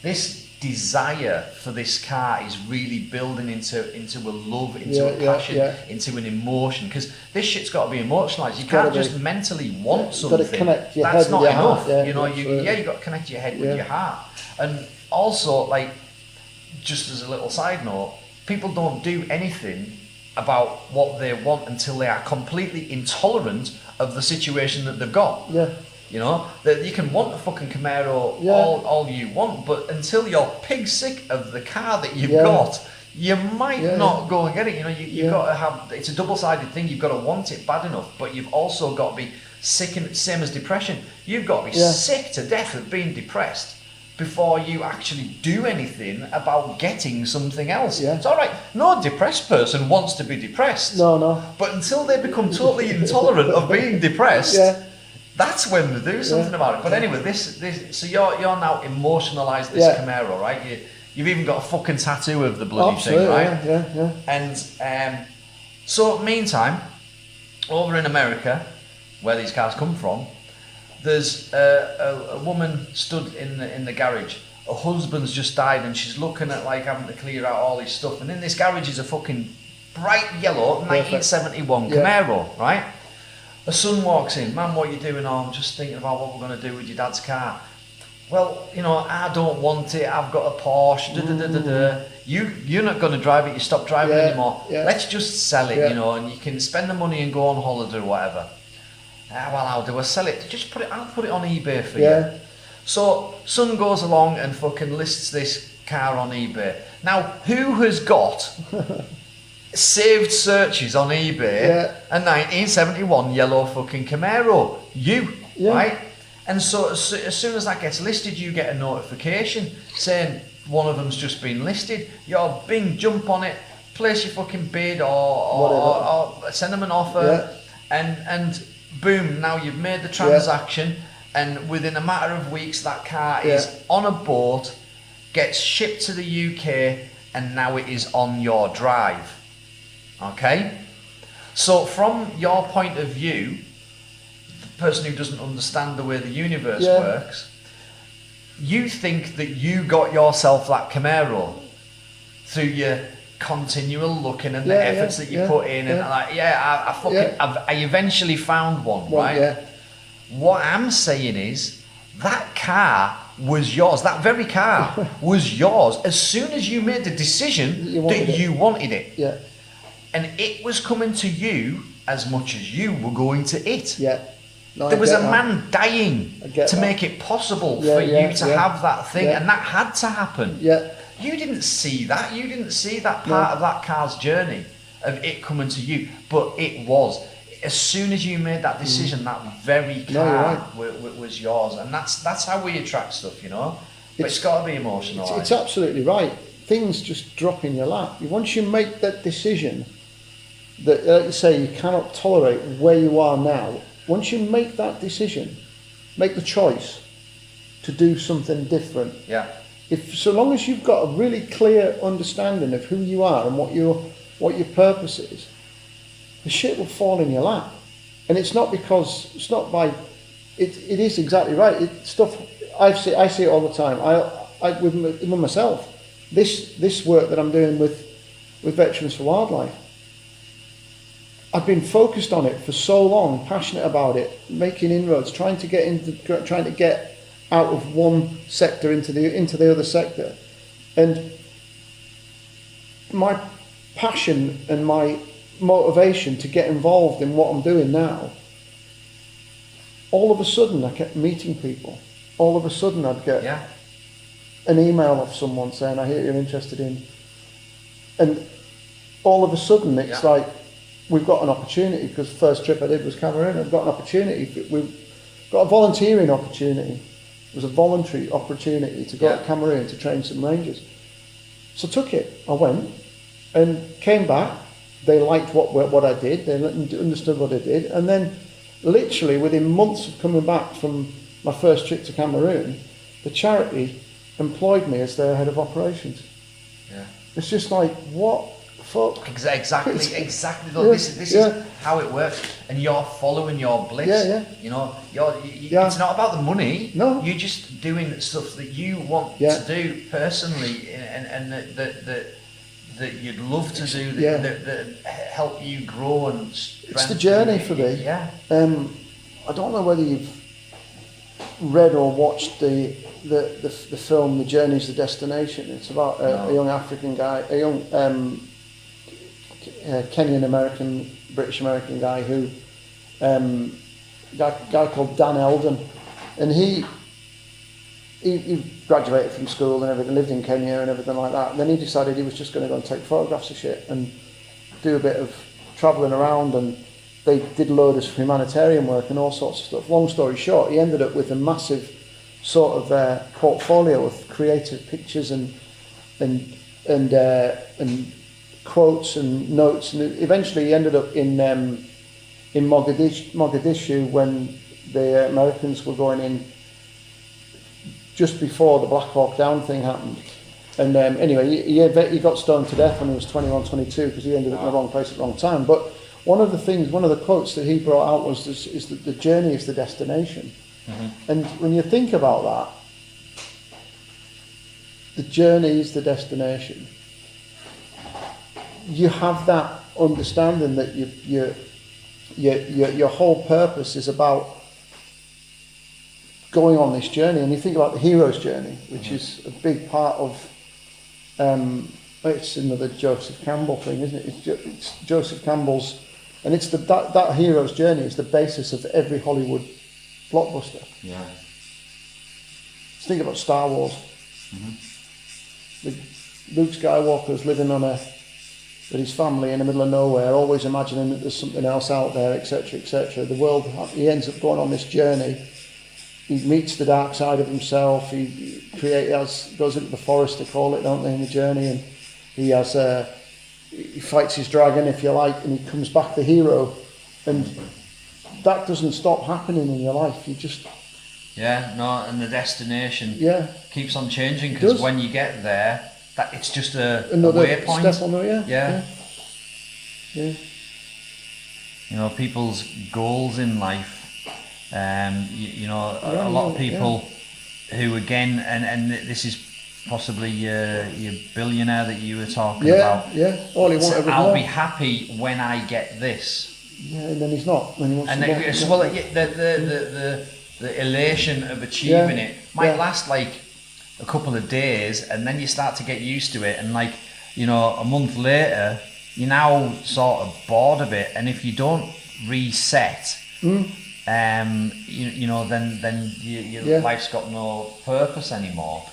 this desire for this car is really building into a love, into a passion, into an emotion. Because this shit's got to be emotionalised. You can't just mentally want something. Got to connect your That's head not with your enough. heart. You know, you've got to connect your head with your heart. And also, just as a little side note, people don't do anything about what they want until they are completely intolerant of the situation that they've got. Yeah. You know, that you can want a fucking Camaro all you want, but until you're pig sick of the car that you've got, you might not go and get it. You know, you've got to have, it's a double-sided thing. You've got to want it bad enough, but you've also got to be sick, and same as depression. You've got to be sick to death of being depressed before you actually do anything about getting something else. It's all right. No depressed person wants to be depressed. No. But until they become totally intolerant of being depressed, that's when they do something about it. But anyway, this so you're now emotionalised this Camaro, right? You've even got a fucking tattoo of the bloody Absolutely, thing, right? yeah. And so, meantime, over in America, where these cars come from, there's a woman stood in the garage. Her husband's just died, and she's looking at like having to clear out all his stuff. And in this garage is a fucking bright yellow 1971 Camaro, right? Her son walks in. Man, what are you doing? Oh, I'm just thinking about what we're going to do with your dad's car. Well, you know, I don't want it. I've got a Porsche. You're not going to drive it. You stop driving anymore. Let's just sell it, you know, and you can spend the money and go on holiday or whatever. Well, how do I sell it? Just I'll put it on eBay for you. So, son goes along and fucking lists this car on eBay. Now, who has got saved searches on eBay a 1971 yellow fucking Camaro? You, right? And so as soon as that gets listed, you get a notification saying one of them's just been listed. You're bing, jump on it, place your fucking bid or send them an offer, and boom, now you've made the transaction, and within a matter of weeks that car is on a boat, gets shipped to the UK, and now it is on your drive. Okay? So from your point of view, person who doesn't understand the way the universe works, you think that you got yourself that Camaro through your continual looking and the efforts that you put in, and like, I eventually found one, right? What I'm saying is that car was yours. That very car was yours as soon as you made the decision you wanted it. Yeah. And it was coming to you as much as you were going to it. Yeah. No, there was a man dying to make it possible for you to have that thing, and that had to happen. Yeah. You didn't see that. You didn't see that part of that car's journey of it coming to you, but it was. As soon as you made that decision, that very car was yours, and that's how we attract stuff, you know. But it's got to be emotional. It's absolutely right. Things just drop in your lap. Once you make that decision, that like you say, you cannot tolerate where you are now. Once you make that decision, make the choice to do something different. Yeah. So long as you've got a really clear understanding of who you are and what your purpose is, the shit will fall in your lap. And it's not by, it is exactly right. It's stuff I see it all the time. I with myself. This work that I'm doing with Veterans for Wildlife, I've been focused on it for so long, passionate about it, making inroads, trying to get out of one sector into the other sector, and my passion and my motivation to get involved in what I'm doing now. All of a sudden, I kept meeting people. All of a sudden, I'd get an email off someone saying, "I hear you're interested in," and all of a sudden, it's like, we've got an opportunity, because the first trip I did was Cameroon. I've got an opportunity. We've got a volunteering opportunity. It was a voluntary opportunity to go to Cameroon to train some rangers. So I took it. I went and came back. They liked what I did. They understood what I did. And then literally within months of coming back from my first trip to Cameroon, the charity employed me as their head of operations. Yeah. It's just like, what? Fuck. Exactly. This is how it works, and you're following your bliss. You know, it's not about the money. No, you're just doing stuff that you want to do personally, and that you'd love to do. That help you grow and strengthen. It's the journey for me. Yeah. I don't know whether you've read or watched the film "The Journey's the Destination." It's about a young African guy, a young Kenyan American, British American guy who, guy called Dan Eldon, and he graduated from school and everything, lived in Kenya and everything like that. And then he decided he was just going to go and take photographs of shit and do a bit of travelling around, and they did loads of humanitarian work and all sorts of stuff. Long story short, he ended up with a massive sort of portfolio of creative pictures and quotes and notes, and eventually he ended up in Mogadishu when the Americans were going in just before the Black Hawk Down thing happened, And anyway, he got stoned to death when he was 21, 22 because he ended up in the wrong place at the wrong time. But one of the quotes that he brought out was this, is that the journey is the destination. And when you think about that, the journey is the destination. You have that understanding that your whole purpose is about going on this journey. And you think about the hero's journey, which is a big part of, it's another Joseph Campbell thing, isn't it? It's Joseph Campbell's, and it's that hero's journey is the basis of every Hollywood blockbuster. Yeah. Think about Star Wars. Luke Skywalker's living with his family in the middle of nowhere, always imagining that there's something else out there, etc., etc. The world, he ends up going on this journey. He meets the dark side of himself. He goes into the forest, they call it, don't they, in the journey, and he fights his dragon, if you like, and he comes back the hero. And that doesn't stop happening in your life. You just and the destination keeps on changing, because when you get there, that it's just another waypoint. Step on the yeah. You know, people's goals in life. A lot of people who, again, and this is possibly your billionaire that you were talking about. Yeah. All he wanted was I'll be happy when I get this. Yeah, and then he's not. When he wants the elation of achieving it might last like a couple of days, and then you start to get used to it, and like, you know, a month later you're now sort of bored of it, and if you don't reset, then your life's got no purpose anymore.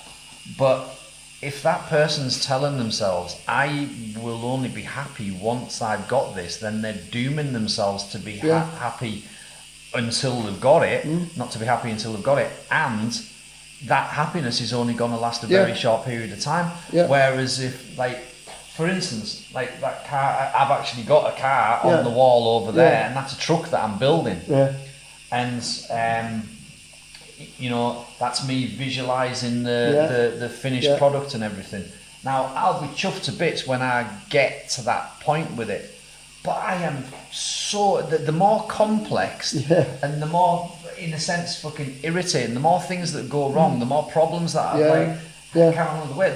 But if that person's telling themselves, I will only be happy once I've got this, then they're dooming themselves to be happy until they've got it, not to be happy until they've got it, and that happiness is only going to last a very short period of time. Whereas if, like, for instance, like that car, I've actually got a car on the wall over there, and that's a truck that I'm building. And that's me visualizing the finished product and everything. Now, I'll be chuffed to bits when I get to that point with it, but I am the more complex and the more, in a sense, fucking irritating, the more things that go wrong, the more problems that I can't remember the way.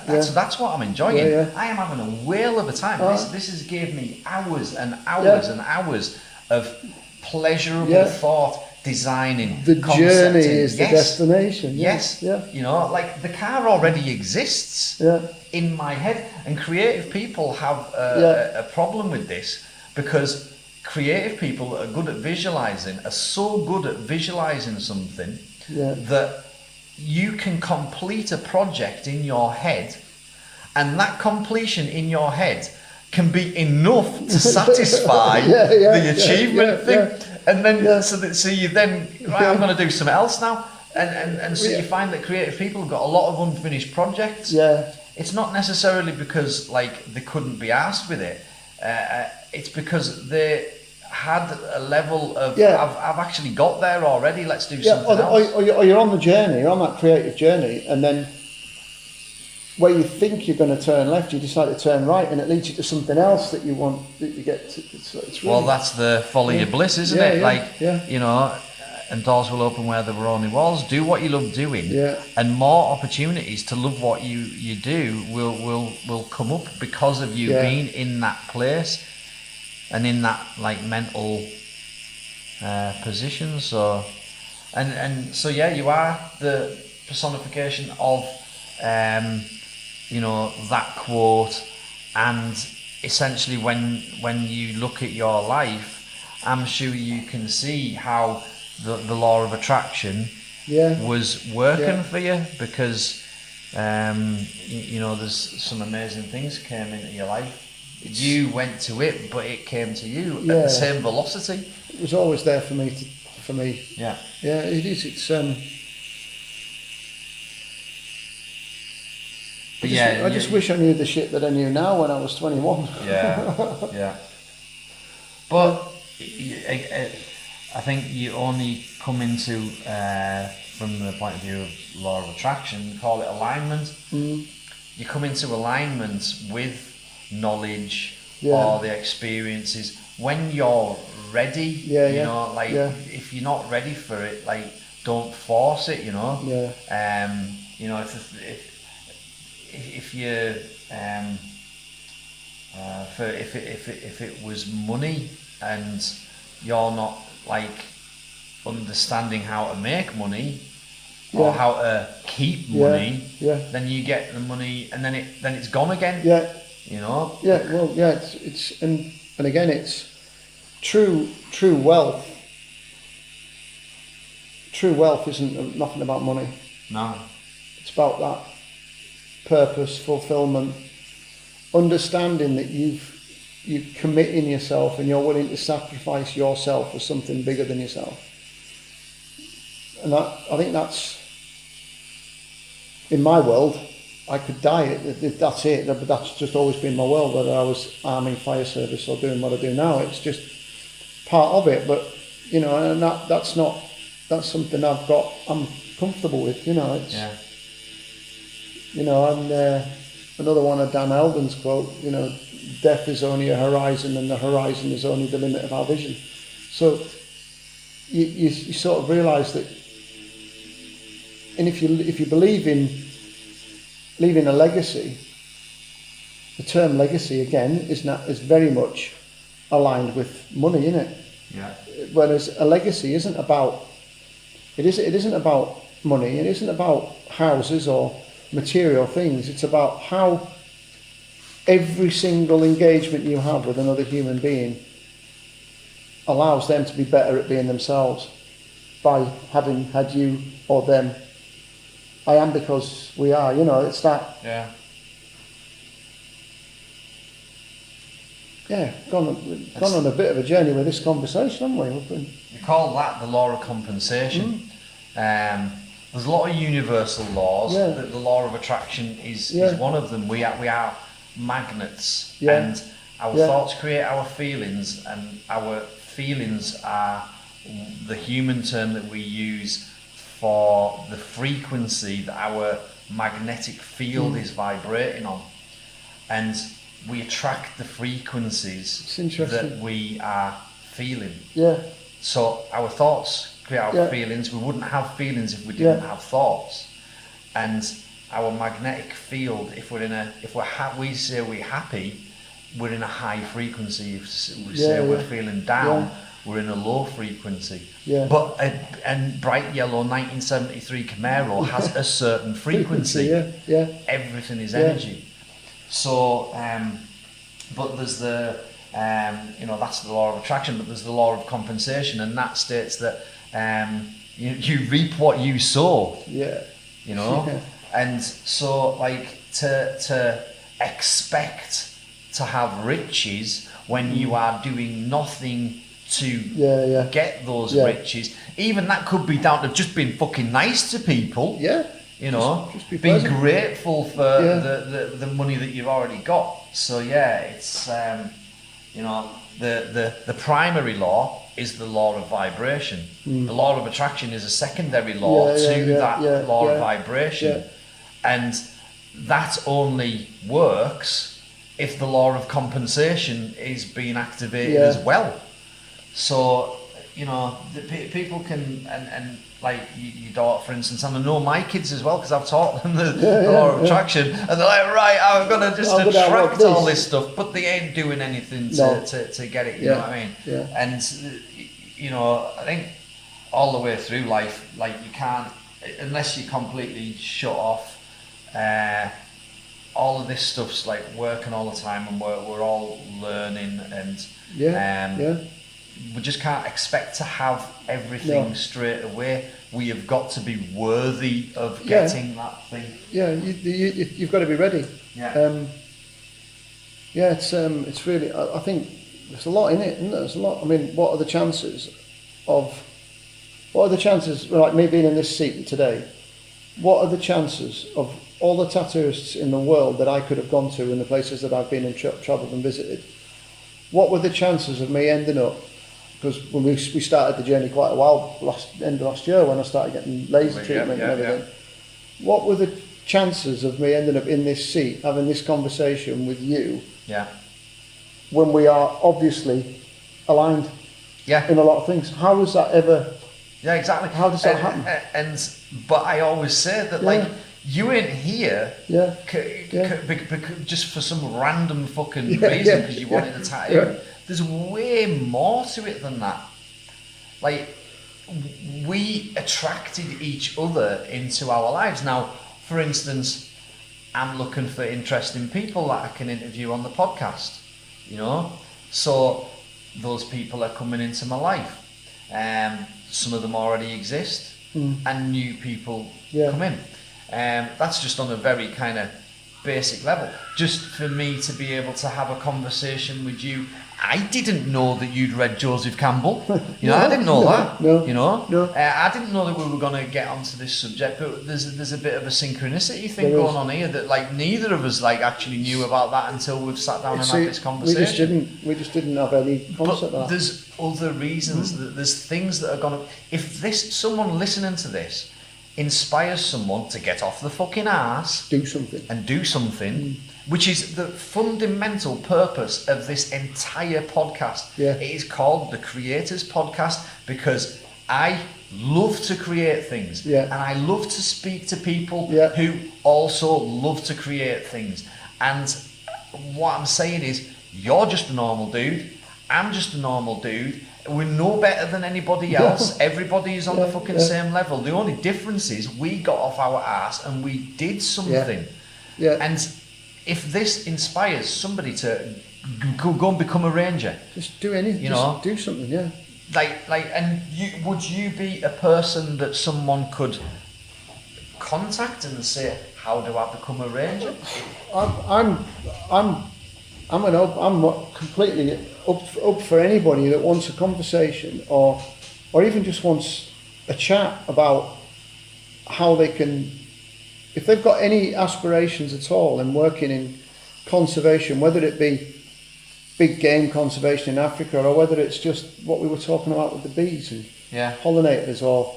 That's what I'm enjoying. I am having a whale of a time. This has gave me hours and hours and hours of pleasurable thought, designing. The journey is the destination. You know, like the car already exists in my head, and creative people have a problem with this, because creative people that are good at visualizing are so good at visualizing something that you can complete a project in your head, and that completion in your head can be enough to satisfy the achievement thing. And then so you then, right, I'm going to do something else now, and so you find that creative people have got a lot of unfinished projects. It's not necessarily because like they couldn't be arsed with it. It's because they had a level of I've actually got there already. Let's do something else. Or you're on the journey. You're on that creative journey, and then where you think you're going to turn left, you decide to turn right, and it leads you to something else that you want. That you get to. It's really, well, that's the folly of bliss, isn't it? You know, and doors will open where there were only walls. Do what you love doing, and more opportunities to love what you do will come up because of you being in that place and in that like mental position. So, and so you are the personification of that quote, and essentially when you look at your life, I'm sure you can see how the law of attraction was working for you, because there's some amazing things came into your life. You went to it, but it came to you at the same velocity. It was always there for me. It is. It's I just wish I knew the shit that I knew now when I was 21. But I think you only come into, from the point of view of law of attraction, call it alignment. you come into alignment with knowledge Yeah. or the experiences when you're ready. Yeah, you yeah, know, like yeah. if you're not ready for it, like don't force it. You know. Yeah. You know, if you if it was money and you're not like understanding how to make money or Yeah. how to keep Yeah, money, yeah. then you get the money and then it's gone again. Yeah. You know. Yeah. Well, yeah. It's and again, it's true wealth. True wealth isn't nothing about money. No. It's about that purpose, fulfillment, understanding that you commit in yourself and you're willing to sacrifice yourself for something bigger than yourself. And I think that's, in my world, I could die. That's it. But that's just always been my world. Whether I was army, fire service, or doing what I do now, it's just part of it. But you know, and that's something I'm comfortable with. You know, it's. Yeah. You know, and another one of Dan Eldon's quote, you know, death is only a horizon and the horizon is only the limit of our vision. So you sort of realise that, and if you believe in leaving a legacy, the term legacy again is very much aligned with money, isn't it? Yeah. Whereas a legacy isn't about it isn't about money, it isn't about houses or material things. It's about how every single engagement you have with another human being allows them to be better at being themselves by having had you or them. I am because we are, you know, it's that. Yeah. Yeah, gone on a bit of a journey with this conversation, haven't we? We call that the law of compensation. There's a lot of universal laws. Yeah. The law of attraction is one of them. We are magnets, Yeah. and our Yeah. thoughts create our feelings, and our feelings are the human term that we use for the frequency that our magnetic field is vibrating on, and we attract the frequencies It's interesting. that we are feeling. Yeah, So our thoughts create our Yeah. feelings. We wouldn't have feelings if we didn't Yeah. have thoughts. And our magnetic field, if we say we're happy, we're in a high frequency. If we say we're feeling down, we're in a low frequency. Yeah. But and bright yellow 1973 Camaro has a certain frequency. Yeah. Everything is Yeah. energy. So, but there's the, that's the law of attraction, but there's the law of compensation, and that states that you reap what you sow, Yeah. you know? Yeah. And so, like, to expect to have riches when you are doing nothing to get those riches, even that could be down to just being fucking nice to people. Yeah. You know, Just be being pleasant. grateful for the money that you've already got. So yeah, it's the primary law is the law of vibration. The law of attraction is a secondary law that law of vibration, and that only works if the law of compensation is being activated as well. So people can and like your daughter, for instance, and I know my kids as well because I've taught them the law of attraction, and they're like, right, I'm gonna just attract all this stuff, but they ain't doing anything to get it. You know what I mean? Yeah. And I think all the way through life, like you can't, unless you completely shut off. All of this stuff's like working all the time, and we're all learning, and we just can't expect to have everything straight away. We have got to be worthy of getting that thing. Yeah, you've got to be ready. Yeah. It's really. I think there's a lot in it, isn't there? There's a lot. I mean, what are the chances, like me being in this seat today? What are the chances of all the tattooists in the world that I could have gone to in the places that I've been and travelled and visited? What were the chances of me ending up? Because when we started the journey quite a while, end of last year, when I started getting laser treatment and everything, what were the chances of me ending up in this seat having this conversation with you Yeah. when we are obviously aligned Yeah. in a lot of things? How was that ever? Yeah, exactly. How does that happen? But I always say that, like, you ain't here Yeah. just for some random fucking Yeah, reason yeah, because you yeah, wanted to tie yeah. in. There's way more to it than that. Like, we attracted each other into our lives. Now, for instance, I'm looking for interesting people that I can interview on the podcast, you know? So those people are coming into my life. Some of them already exist, and new people come in. That's just on a very kind of basic level. Just for me to be able to have a conversation with you. I didn't know that you'd read Joseph Campbell. You know, I didn't know that. No, you know, no. I didn't know that we were going to get onto this subject. But there's a bit of a synchronicity thing There going is. on here that, like, neither of us like actually knew about that until we've sat down and had this conversation. We just didn't have any concept But of that. there's other reasons. That there's things that are gonna. If someone listening to this inspires someone to get off the fucking arse Do something. and do something, which is the fundamental purpose of this entire podcast. Yeah. It is called the Creators Podcast because I love to create things, Yeah. and I love to speak to people Yeah. who also love to create things. And what I'm saying is, you're just a normal dude. I'm just a normal dude. We're no better than anybody else. Everybody is on the fucking same level. The only difference is we got off our ass and we did something. Yeah. And if this inspires somebody to go and become a ranger, Just do anything. You just know? do something. Yeah. and would you be a person that someone could contact and say, how do I become a ranger? I'm completely up for anybody that wants a conversation or even just wants a chat about how they can, if they've got any aspirations at all in working in conservation, whether it be big game conservation in Africa or whether it's just what we were talking about with the bees and pollinators, or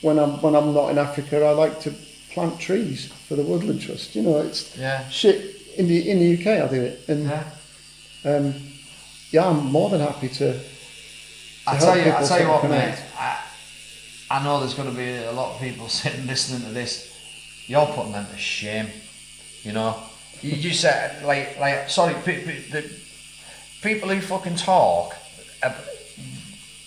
when I'm not in Africa, I like to plant trees for the Woodland Trust. You know, it's shit. In the UK, I do it, and I'm more than happy to. I tell you what, mate. I know there's going to be a lot of people sitting listening to this. You're putting them to shame. You know, you just said sorry, the people who fucking talk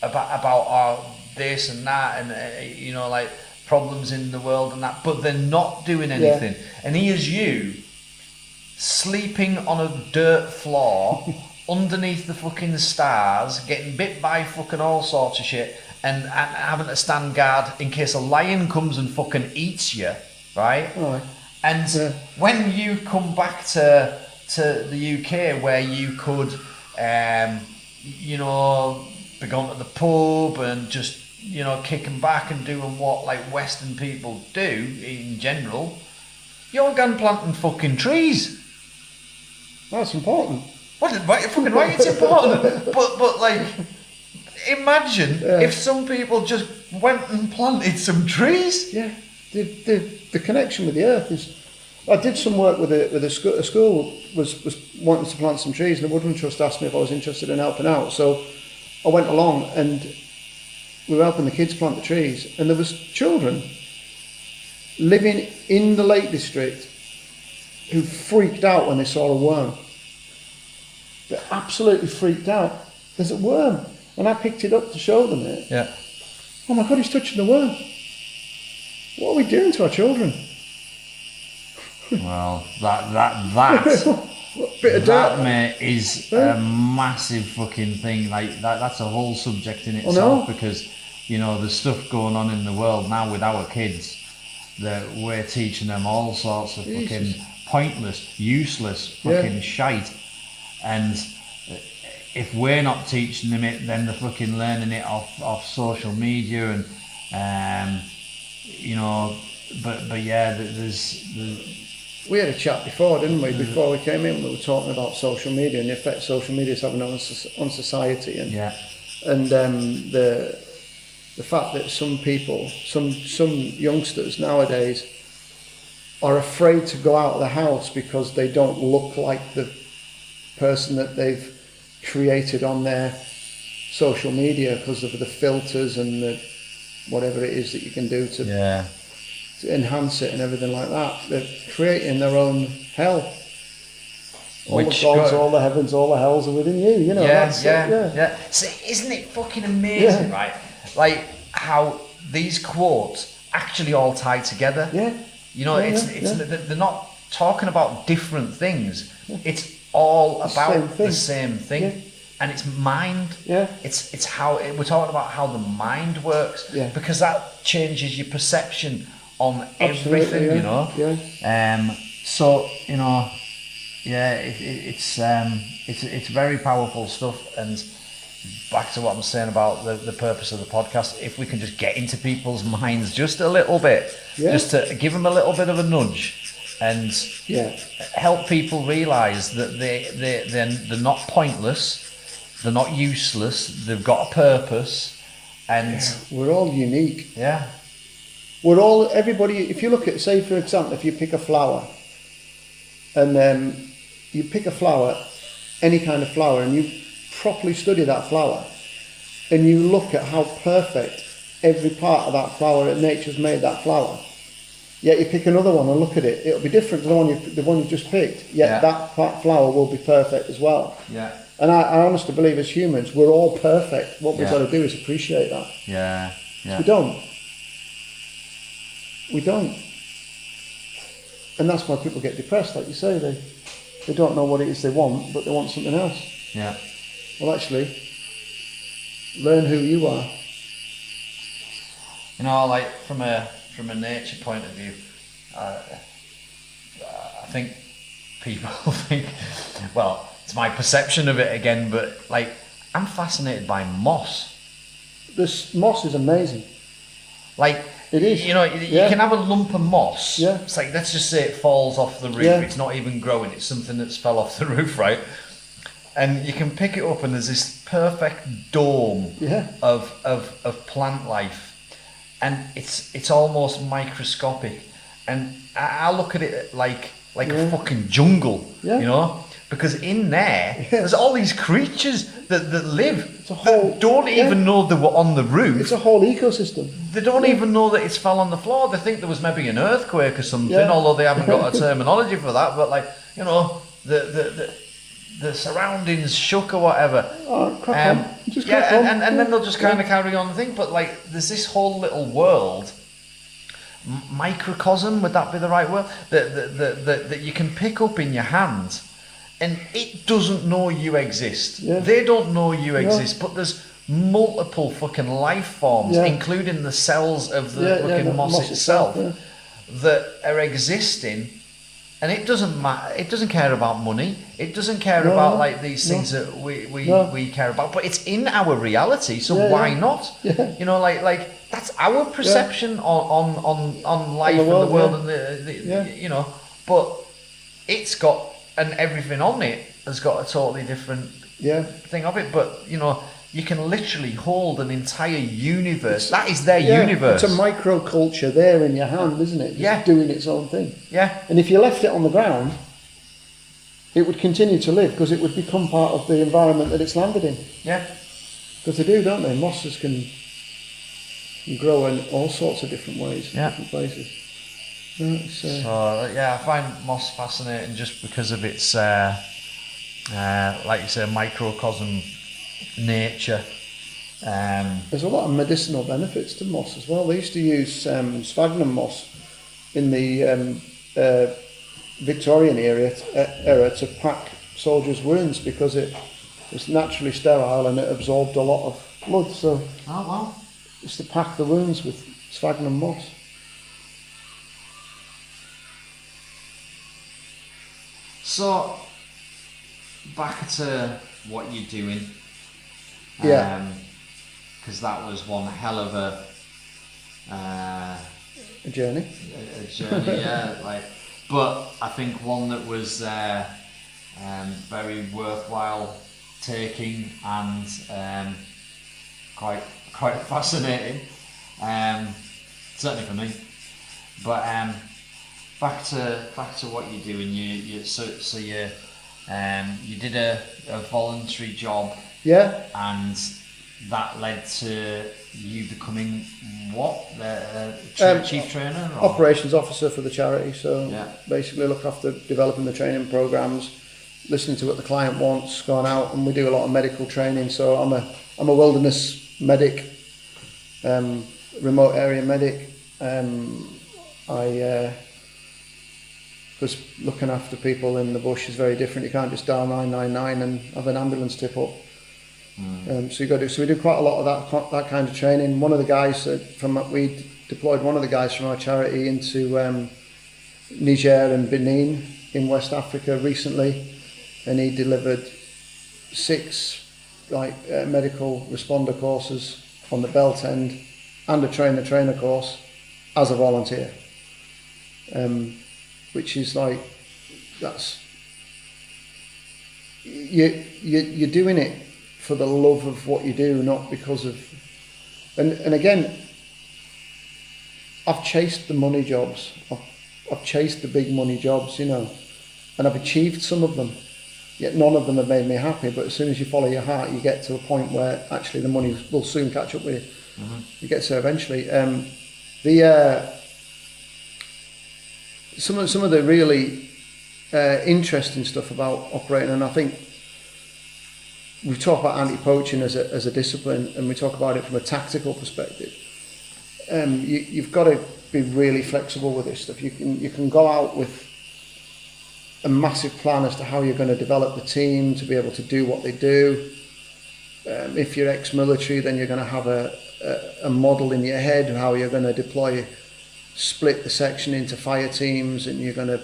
about this and that, and you know, like problems in the world and that, but they're not doing anything. And here's you sleeping on a dirt floor underneath the fucking stars, getting bit by fucking all sorts of shit, and having to stand guard in case a lion comes and fucking eats you, right? Right. And when you come back to the UK, where you could, you know, be going to the pub and just, you know, kicking back and doing what like Western people do in general, you're going planting fucking trees. That's important. What fucking right? It's important, but like, imagine if some people just went and planted some trees. Yeah, the connection with the earth is. I did some work with a school was wanting to plant some trees, and the Woodland Trust asked me if I was interested in helping out. So I went along, and we were helping the kids plant the trees, and there was children living in the Lake District who freaked out when they saw a worm. They absolutely freaked out. There's a worm. And I picked it up to show them it. Yeah. Oh my God, he's touching the worm. What are we doing to our children? Well, that Bit of that dirt. mate is a massive fucking thing. Like that's a whole subject in know. itself, because you know there's stuff going on in the world now with our kids that we're teaching them all sorts of fucking pointless, useless fucking shite, and if we're not teaching them it, then they're fucking learning it off social media, and you know, but yeah, there's We had a chat before, didn't we? Before we came in, we were talking about social media and the effect social media is having on society, and the the fact that some people, some youngsters nowadays are afraid to go out of the house because they don't look like the person that they've created on their social media because of the filters and the whatever it is that you can do to enhance it and everything like that. They're creating their own hell. All the gods, all the heavens, all the hells are within you. You know. Yeah. See, isn't it fucking amazing, right? Like how these quotes actually all tie together. Yeah. You know, they're not talking about different things. It's all about the same thing. Yeah. And it's mind. Yeah. It's how we're talking about how the mind works. Yeah. Because that changes your perception on Absolutely, everything. yeah. You know. Yeah. So you know, yeah, it's very powerful stuff. And back to what I'm saying about the purpose of the podcast, if we can just get into people's minds just a little bit, just to give them a little bit of a nudge. And help people realise that they're not pointless, they're not useless, they've got a purpose, and we're all unique. Yeah. We're all, everybody, if you look at, say for example, if you pick a flower, and you pick a flower, any kind of flower, and you properly study that flower, and you look at how perfect every part of that flower that nature's made that flower, yet you pick another one and look at it, it'll be different to the one you just picked, yet that flower will be perfect as well. Yeah. And I honestly believe as humans, we're all perfect. What we've got to do is appreciate that. Yeah. We don't. And that's why people get depressed, like you say, they don't know what it is they want, but they want something else. Yeah. Well, actually, learn who you are. You know, like from a nature point of view, I think people think, well, it's my perception of it again, but like I'm fascinated by moss. This moss is amazing. Like it is. You know, you can have a lump of moss. Yeah. It's like, let's just say it falls off the roof. Yeah. It's not even growing. It's something that's fell off the roof, right? And you can pick it up, and there's this perfect dome of plant life. And it's almost microscopic, and I look at it like a fucking jungle, you know, because in there there's all these creatures that live that don't even know they were on the roof. It's a whole ecosystem. They don't even know that it's fell on the floor. They think there was maybe an earthquake or something, although they haven't got a terminology for that. But like, you know, the surroundings shook or whatever. Oh, crack on. Just crack on. And then they'll just kind of carry on and think. But like, there's this whole little world, microcosm, would that be the right word? That you can pick up in your hand, and it doesn't know you exist. Yeah. They don't know you exist, but there's multiple fucking life forms, including the cells of the fucking moss itself, that are existing. And it doesn't matter. It doesn't care about money. It doesn't care about like these things that we care about. But it's in our reality, so why not? Yeah. You know, like that's our perception on life and the world and the you know. But it's got, and everything on it has got a totally different thing of it. But you know, you can literally hold an entire universe. That is their universe. It's a microculture there in your hand, isn't it? Just doing its own thing. Yeah. And if you left it on the ground, it would continue to live because it would become part of the environment that it's landed in. Yeah. Because they do, don't they? Mosses can grow in all sorts of different ways, different places. So I find moss fascinating just because of its, like you say, microcosm nature. There's a lot of medicinal benefits to moss as well. They used to use sphagnum moss in the Victorian era to pack soldiers' wounds because it was naturally sterile and it absorbed a lot of blood. So it's to pack the wounds with sphagnum moss. So back to what you're doing. Because that was one hell of a journey. A journey, but I think one that was very worthwhile taking and quite quite fascinating. Certainly for me. But back to what you're doing. You did a voluntary job. Yeah. And that led to you becoming what? The chief trainer? Or? Operations officer for the charity. So yeah. basically look after developing the training programs, listening to what the client wants, going out, and we do a lot of medical training. So I'm a wilderness medic, remote area medic. Because looking after people in the bush is very different. You can't just dial 999 and have an ambulance tip up. So you got to. So we do quite a lot of that kind of training. One of the guys we deployed one of the guys from our charity into Niger and Benin in West Africa recently, and he delivered 6 medical responder courses on the belt end and a trainer course as a volunteer, which is that's you're doing it for the love of what you do, not because of. And again, I've chased the money jobs. I've chased the big money jobs, and I've achieved some of them. Yet none of them have made me happy. But as soon as you follow your heart, you get to a point where actually the money will soon catch up with you. Mm-hmm. You get there eventually. Some of the really interesting stuff about operating, and I think we talk about anti-poaching as a discipline, and we talk about it from a tactical perspective. You've got to be really flexible with this stuff. You can go out with a massive plan as to how you're going to develop the team to be able to do what they do. If you're ex-military, then you're going to have a model in your head of how you're going to split the section into fire teams, and you're going to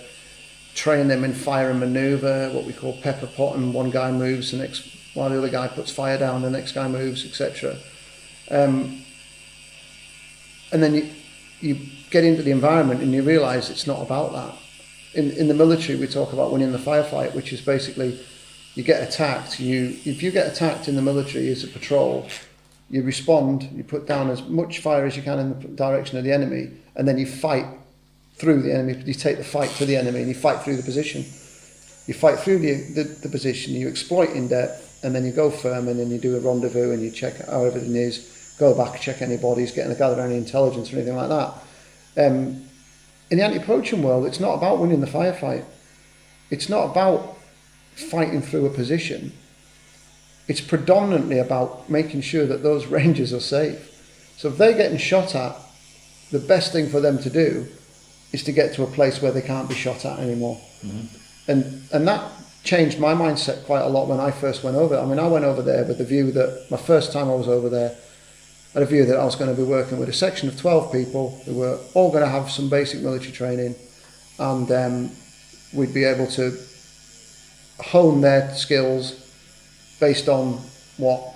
train them in fire and manoeuvre, what we call pepper pot, and one guy moves while the other guy puts fire down, the next guy moves, etc. And then you get into the environment and you realise it's not about that. In the military, we talk about winning the firefight, which is basically you get attacked. If you get attacked in the military as a patrol, you respond, you put down as much fire as you can in the direction of the enemy, and then you fight through the enemy. You take the fight to the enemy and you fight through the position. You fight through the position, you exploit in depth, and then you go firm, and then you do a rendezvous and you check how everything is, go back, check any bodies, gather any intelligence or anything like that. In the anti-poaching world, it's not about winning the firefight. It's not about fighting through a position. It's predominantly about making sure that those rangers are safe. So if they're getting shot at, the best thing for them to do is to get to a place where they can't be shot at anymore. Mm-hmm. And that changed my mindset quite a lot when I first went over. I mean, I went over there with the view that my first time I was over there, I had a view that I was going to be working with a section of 12 people who were all going to have some basic military training, and we'd be able to hone their skills based on what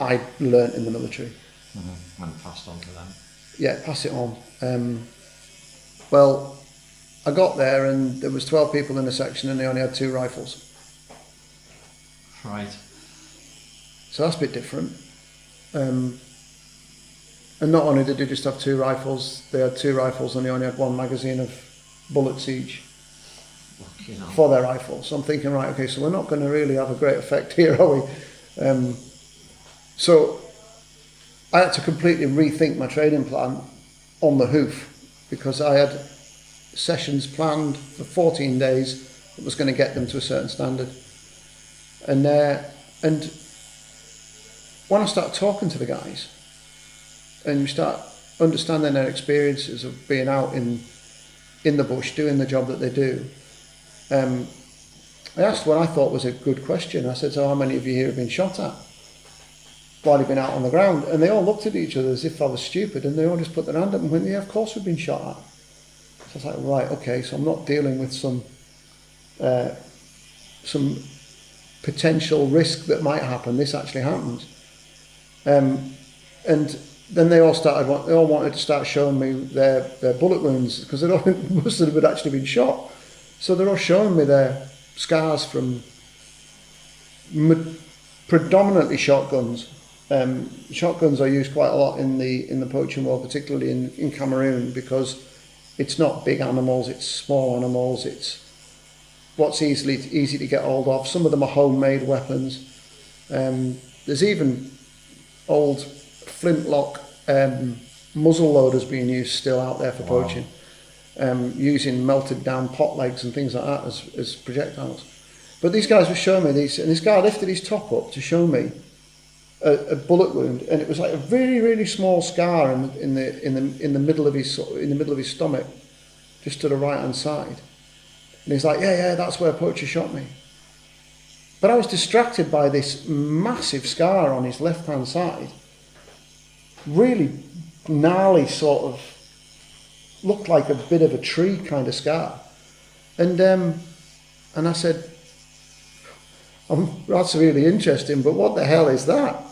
I learnt in the military. Mm-hmm. And passed on to them. Yeah, pass it on. Well, I got there and there was 12 people in the section and they only had 2 rifles. Right. So that's a bit different. And not only did they just have 2 rifles, they had 2 rifles and they only had 1 magazine of bullets each for their rifles. So I'm thinking, right, okay, so we're not going to really have a great effect here, are we? So I had to completely rethink my training plan on the hoof, because I had sessions planned for 14 days that was going to get them to a certain standard. And when I start talking to the guys and you start understanding their experiences of being out in the bush doing the job that they do, I asked what I thought was a good question. I said, so how many of you here have been shot at while you've been out on the ground? And they all looked at each other as if I was stupid, and they all just put their hand up and went, yeah, of course we've been shot at. So I was like, right, okay, so I'm not dealing with some potential risk that might happen. This actually happens. And then they all wanted to start showing me their bullet wounds, because most of them had actually been shot. So they're all showing me their scars from predominantly shotguns, Shotguns are used quite a lot in the poaching world, particularly in Cameroon, because it's not big animals, it's small animals, it's what's easy to get hold of. Some of them are homemade weapons. There's even old flintlock muzzle loaders being used still out there for poaching, using melted down pot legs and things like that as projectiles. But these guys were showing me these, and this guy lifted his top up to show me a bullet wound, and it was like a really, really small scar in the middle of his stomach, just to the right hand side. And he's like, yeah, that's where a poacher shot me. But I was distracted by this massive scar on his left hand side, really gnarly, sort of looked like a bit of a tree kind of scar, and I said, that's really interesting, but what the hell is that?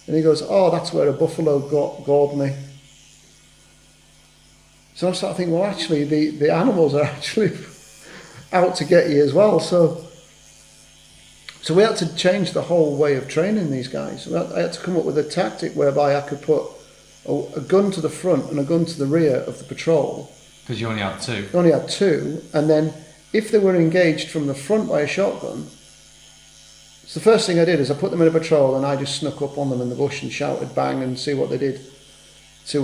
And he goes, oh, that's where a buffalo gored me. So I started thinking, well, actually, the animals are actually out to get you as well. So we had to change the whole way of training these guys. I had to come up with a tactic whereby I could put a gun to the front and a gun to the rear of the patrol. Because you only had two. You only had two, and then if they were engaged from the front by a shotgun, so the first thing I did is I put them in a patrol and I just snuck up on them in the bush and shouted bang and see what they did to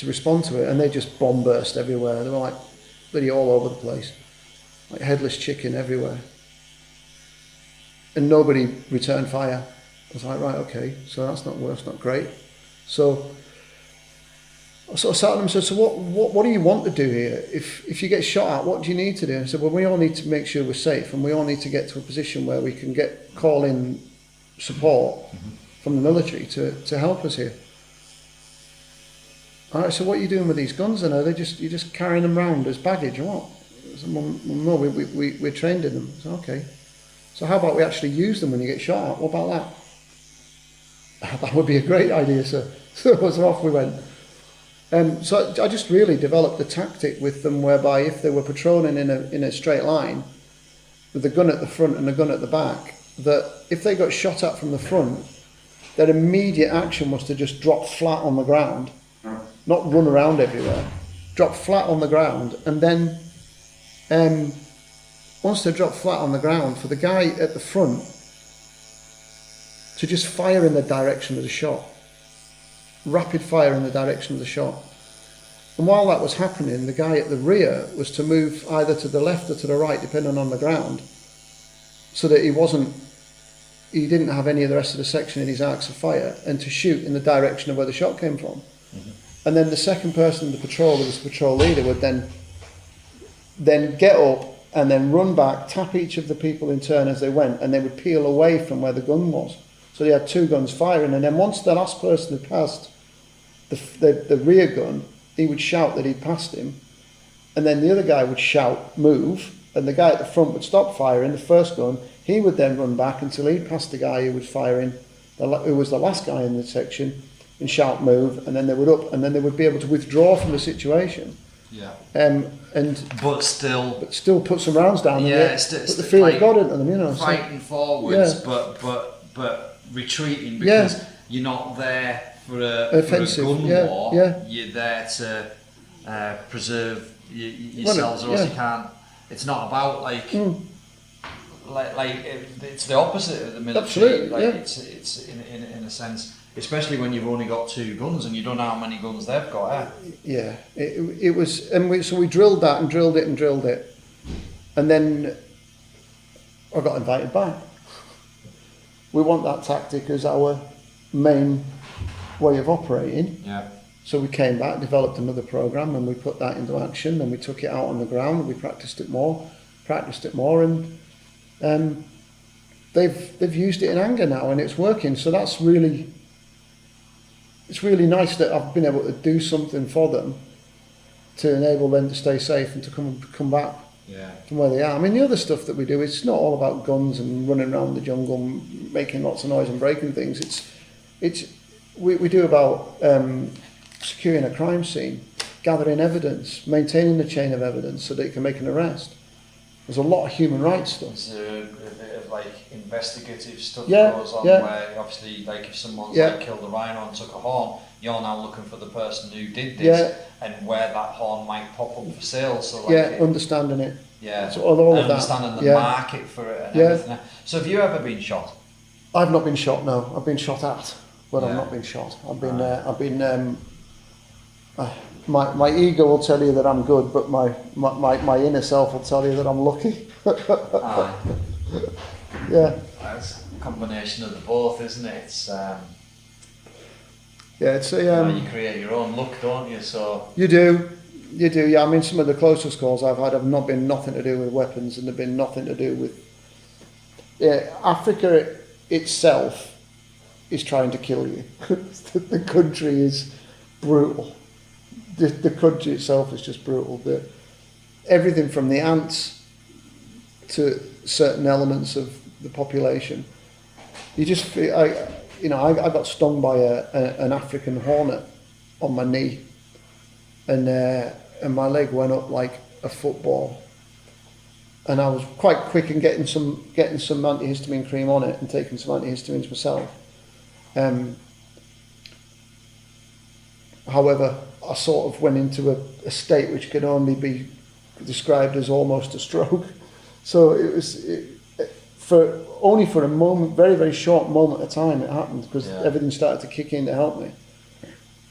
respond to it, and they just bomb burst everywhere. They were like bloody all over the place, like headless chicken everywhere, and nobody returned fire. I was like, right, okay, so that's not great. So I sort of sat them and said, so what do you want to do here? If you get shot at, what do you need to do? And I said, well, we all need to make sure we're safe, and we all need to get to a position where we can call in support from the military to help us here. All right, so what are you doing with these guns then? You're just carrying them around as baggage or what? I said, well, no, we're trained in them. I said, okay. So how about we actually use them when you get shot at? What about that? That would be a great idea, sir. So off we went. So I just really developed a tactic with them whereby if they were patrolling in a straight line with a gun at the front and a gun at the back, that if they got shot at from the front, their immediate action was to just drop flat on the ground, not run around everywhere, drop flat on the ground, and then once they dropped flat on the ground, for the guy at the front to just fire in the direction of the shot. Rapid fire in the direction of the shot. And while that was happening, the guy at the rear was to move either to the left or to the right, depending on the ground, so that he didn't have any of the rest of the section in his arcs of fire, and to shoot in the direction of where the shot came from. And then the second person in the patrol, that was the patrol leader, would then get up and then run back, tap each of the people in turn as they went, and they would peel away from where the gun was. So they had two guns firing, and then once the last person had passed the rear gun, he would shout that he'd passed him, and then the other guy would shout, move, and the guy at the front would stop firing the first gun. He would then run back until he'd passed the guy who was firing, who was the last guy in the section, and shout, move, and then they would up, and then they would be able to withdraw from the situation. Yeah. But still put some rounds down. Yeah, and put the fear of God into them, you know. Fighting forwards, yeah. but retreating because you're not there for a gun war. Yeah. You're there to preserve yourselves, or else you can't. It's not about like it's the opposite of the military. Absolutely, It's in a sense, especially when you've only got two guns and you don't know how many guns they've got. Yeah, it was, and so we drilled that and drilled it, and then I got invited back. We want that tactic as our main way of operating. Yeah. So we came back, developed another program, and we put that into action. And we took it out on the ground. And we practiced it more, and they've used it in anger now, and it's working. So it's really nice that I've been able to do something for them to enable them to stay safe and to come back. Yeah. From where they are. I mean, the other stuff that we do, it's not all about guns and running around the jungle, making lots of noise and breaking things. We do about securing a crime scene, gathering evidence, maintaining the chain of evidence so that you can make an arrest. There's a lot of human rights stuff. There's a bit of like investigative stuff Yeah, goes on yeah. where obviously like if someone's Yeah. like killed a rhino and took a horn, you're now looking for the person who did this Yeah. and where that horn might pop up for sale. So like Yeah, understanding it. yeah, So all of and that. understanding the Yeah. market for it and Yeah. everything. So have you ever been shot? I've not been shot. No, I've been shot at, but Yeah. I've not been shot. My ego will tell you that I'm good, but my inner self will tell you that I'm lucky. Aye. Yeah, It's a combination of the both, isn't it? It's yeah. It's a you know, you create your own luck, don't you? So You do. Yeah, I mean, some of the closest calls I've had have not been nothing to do with weapons, and they've been nothing to do with. Yeah, Africa itself is trying to kill you. The country is brutal. The country itself is just brutal. Everything from the ants to certain elements of the population. You just feel, I got stung by an African hornet on my knee, and my leg went up like a football. And I was quite quick in getting some antihistamine cream on it and taking some antihistamines myself. However, I sort of went into a state which could only be described as almost a stroke. So it was for a moment, very, very short moment of time it happened, because everything started to kick in to help me.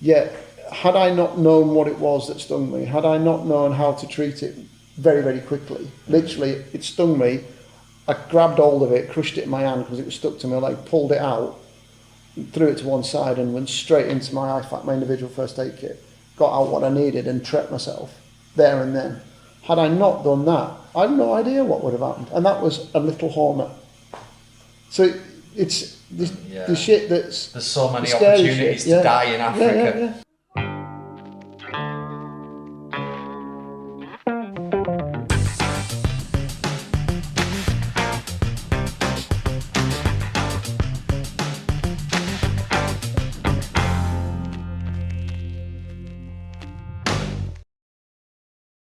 Yet, had I not known what it was that stung me, had I not known how to treat it very, very quickly, literally, it stung me, I grabbed hold of it, crushed it in my hand because it was stuck to me, like pulled it out, threw it to one side and went straight into my IFAC, my individual first aid kit, got out what I needed and treated myself there and then. Had I not done that, I have no idea what would have happened. And that was a little hornet. So it's the shit that's... there's so many the scary opportunities shit. to die in Africa. Yeah.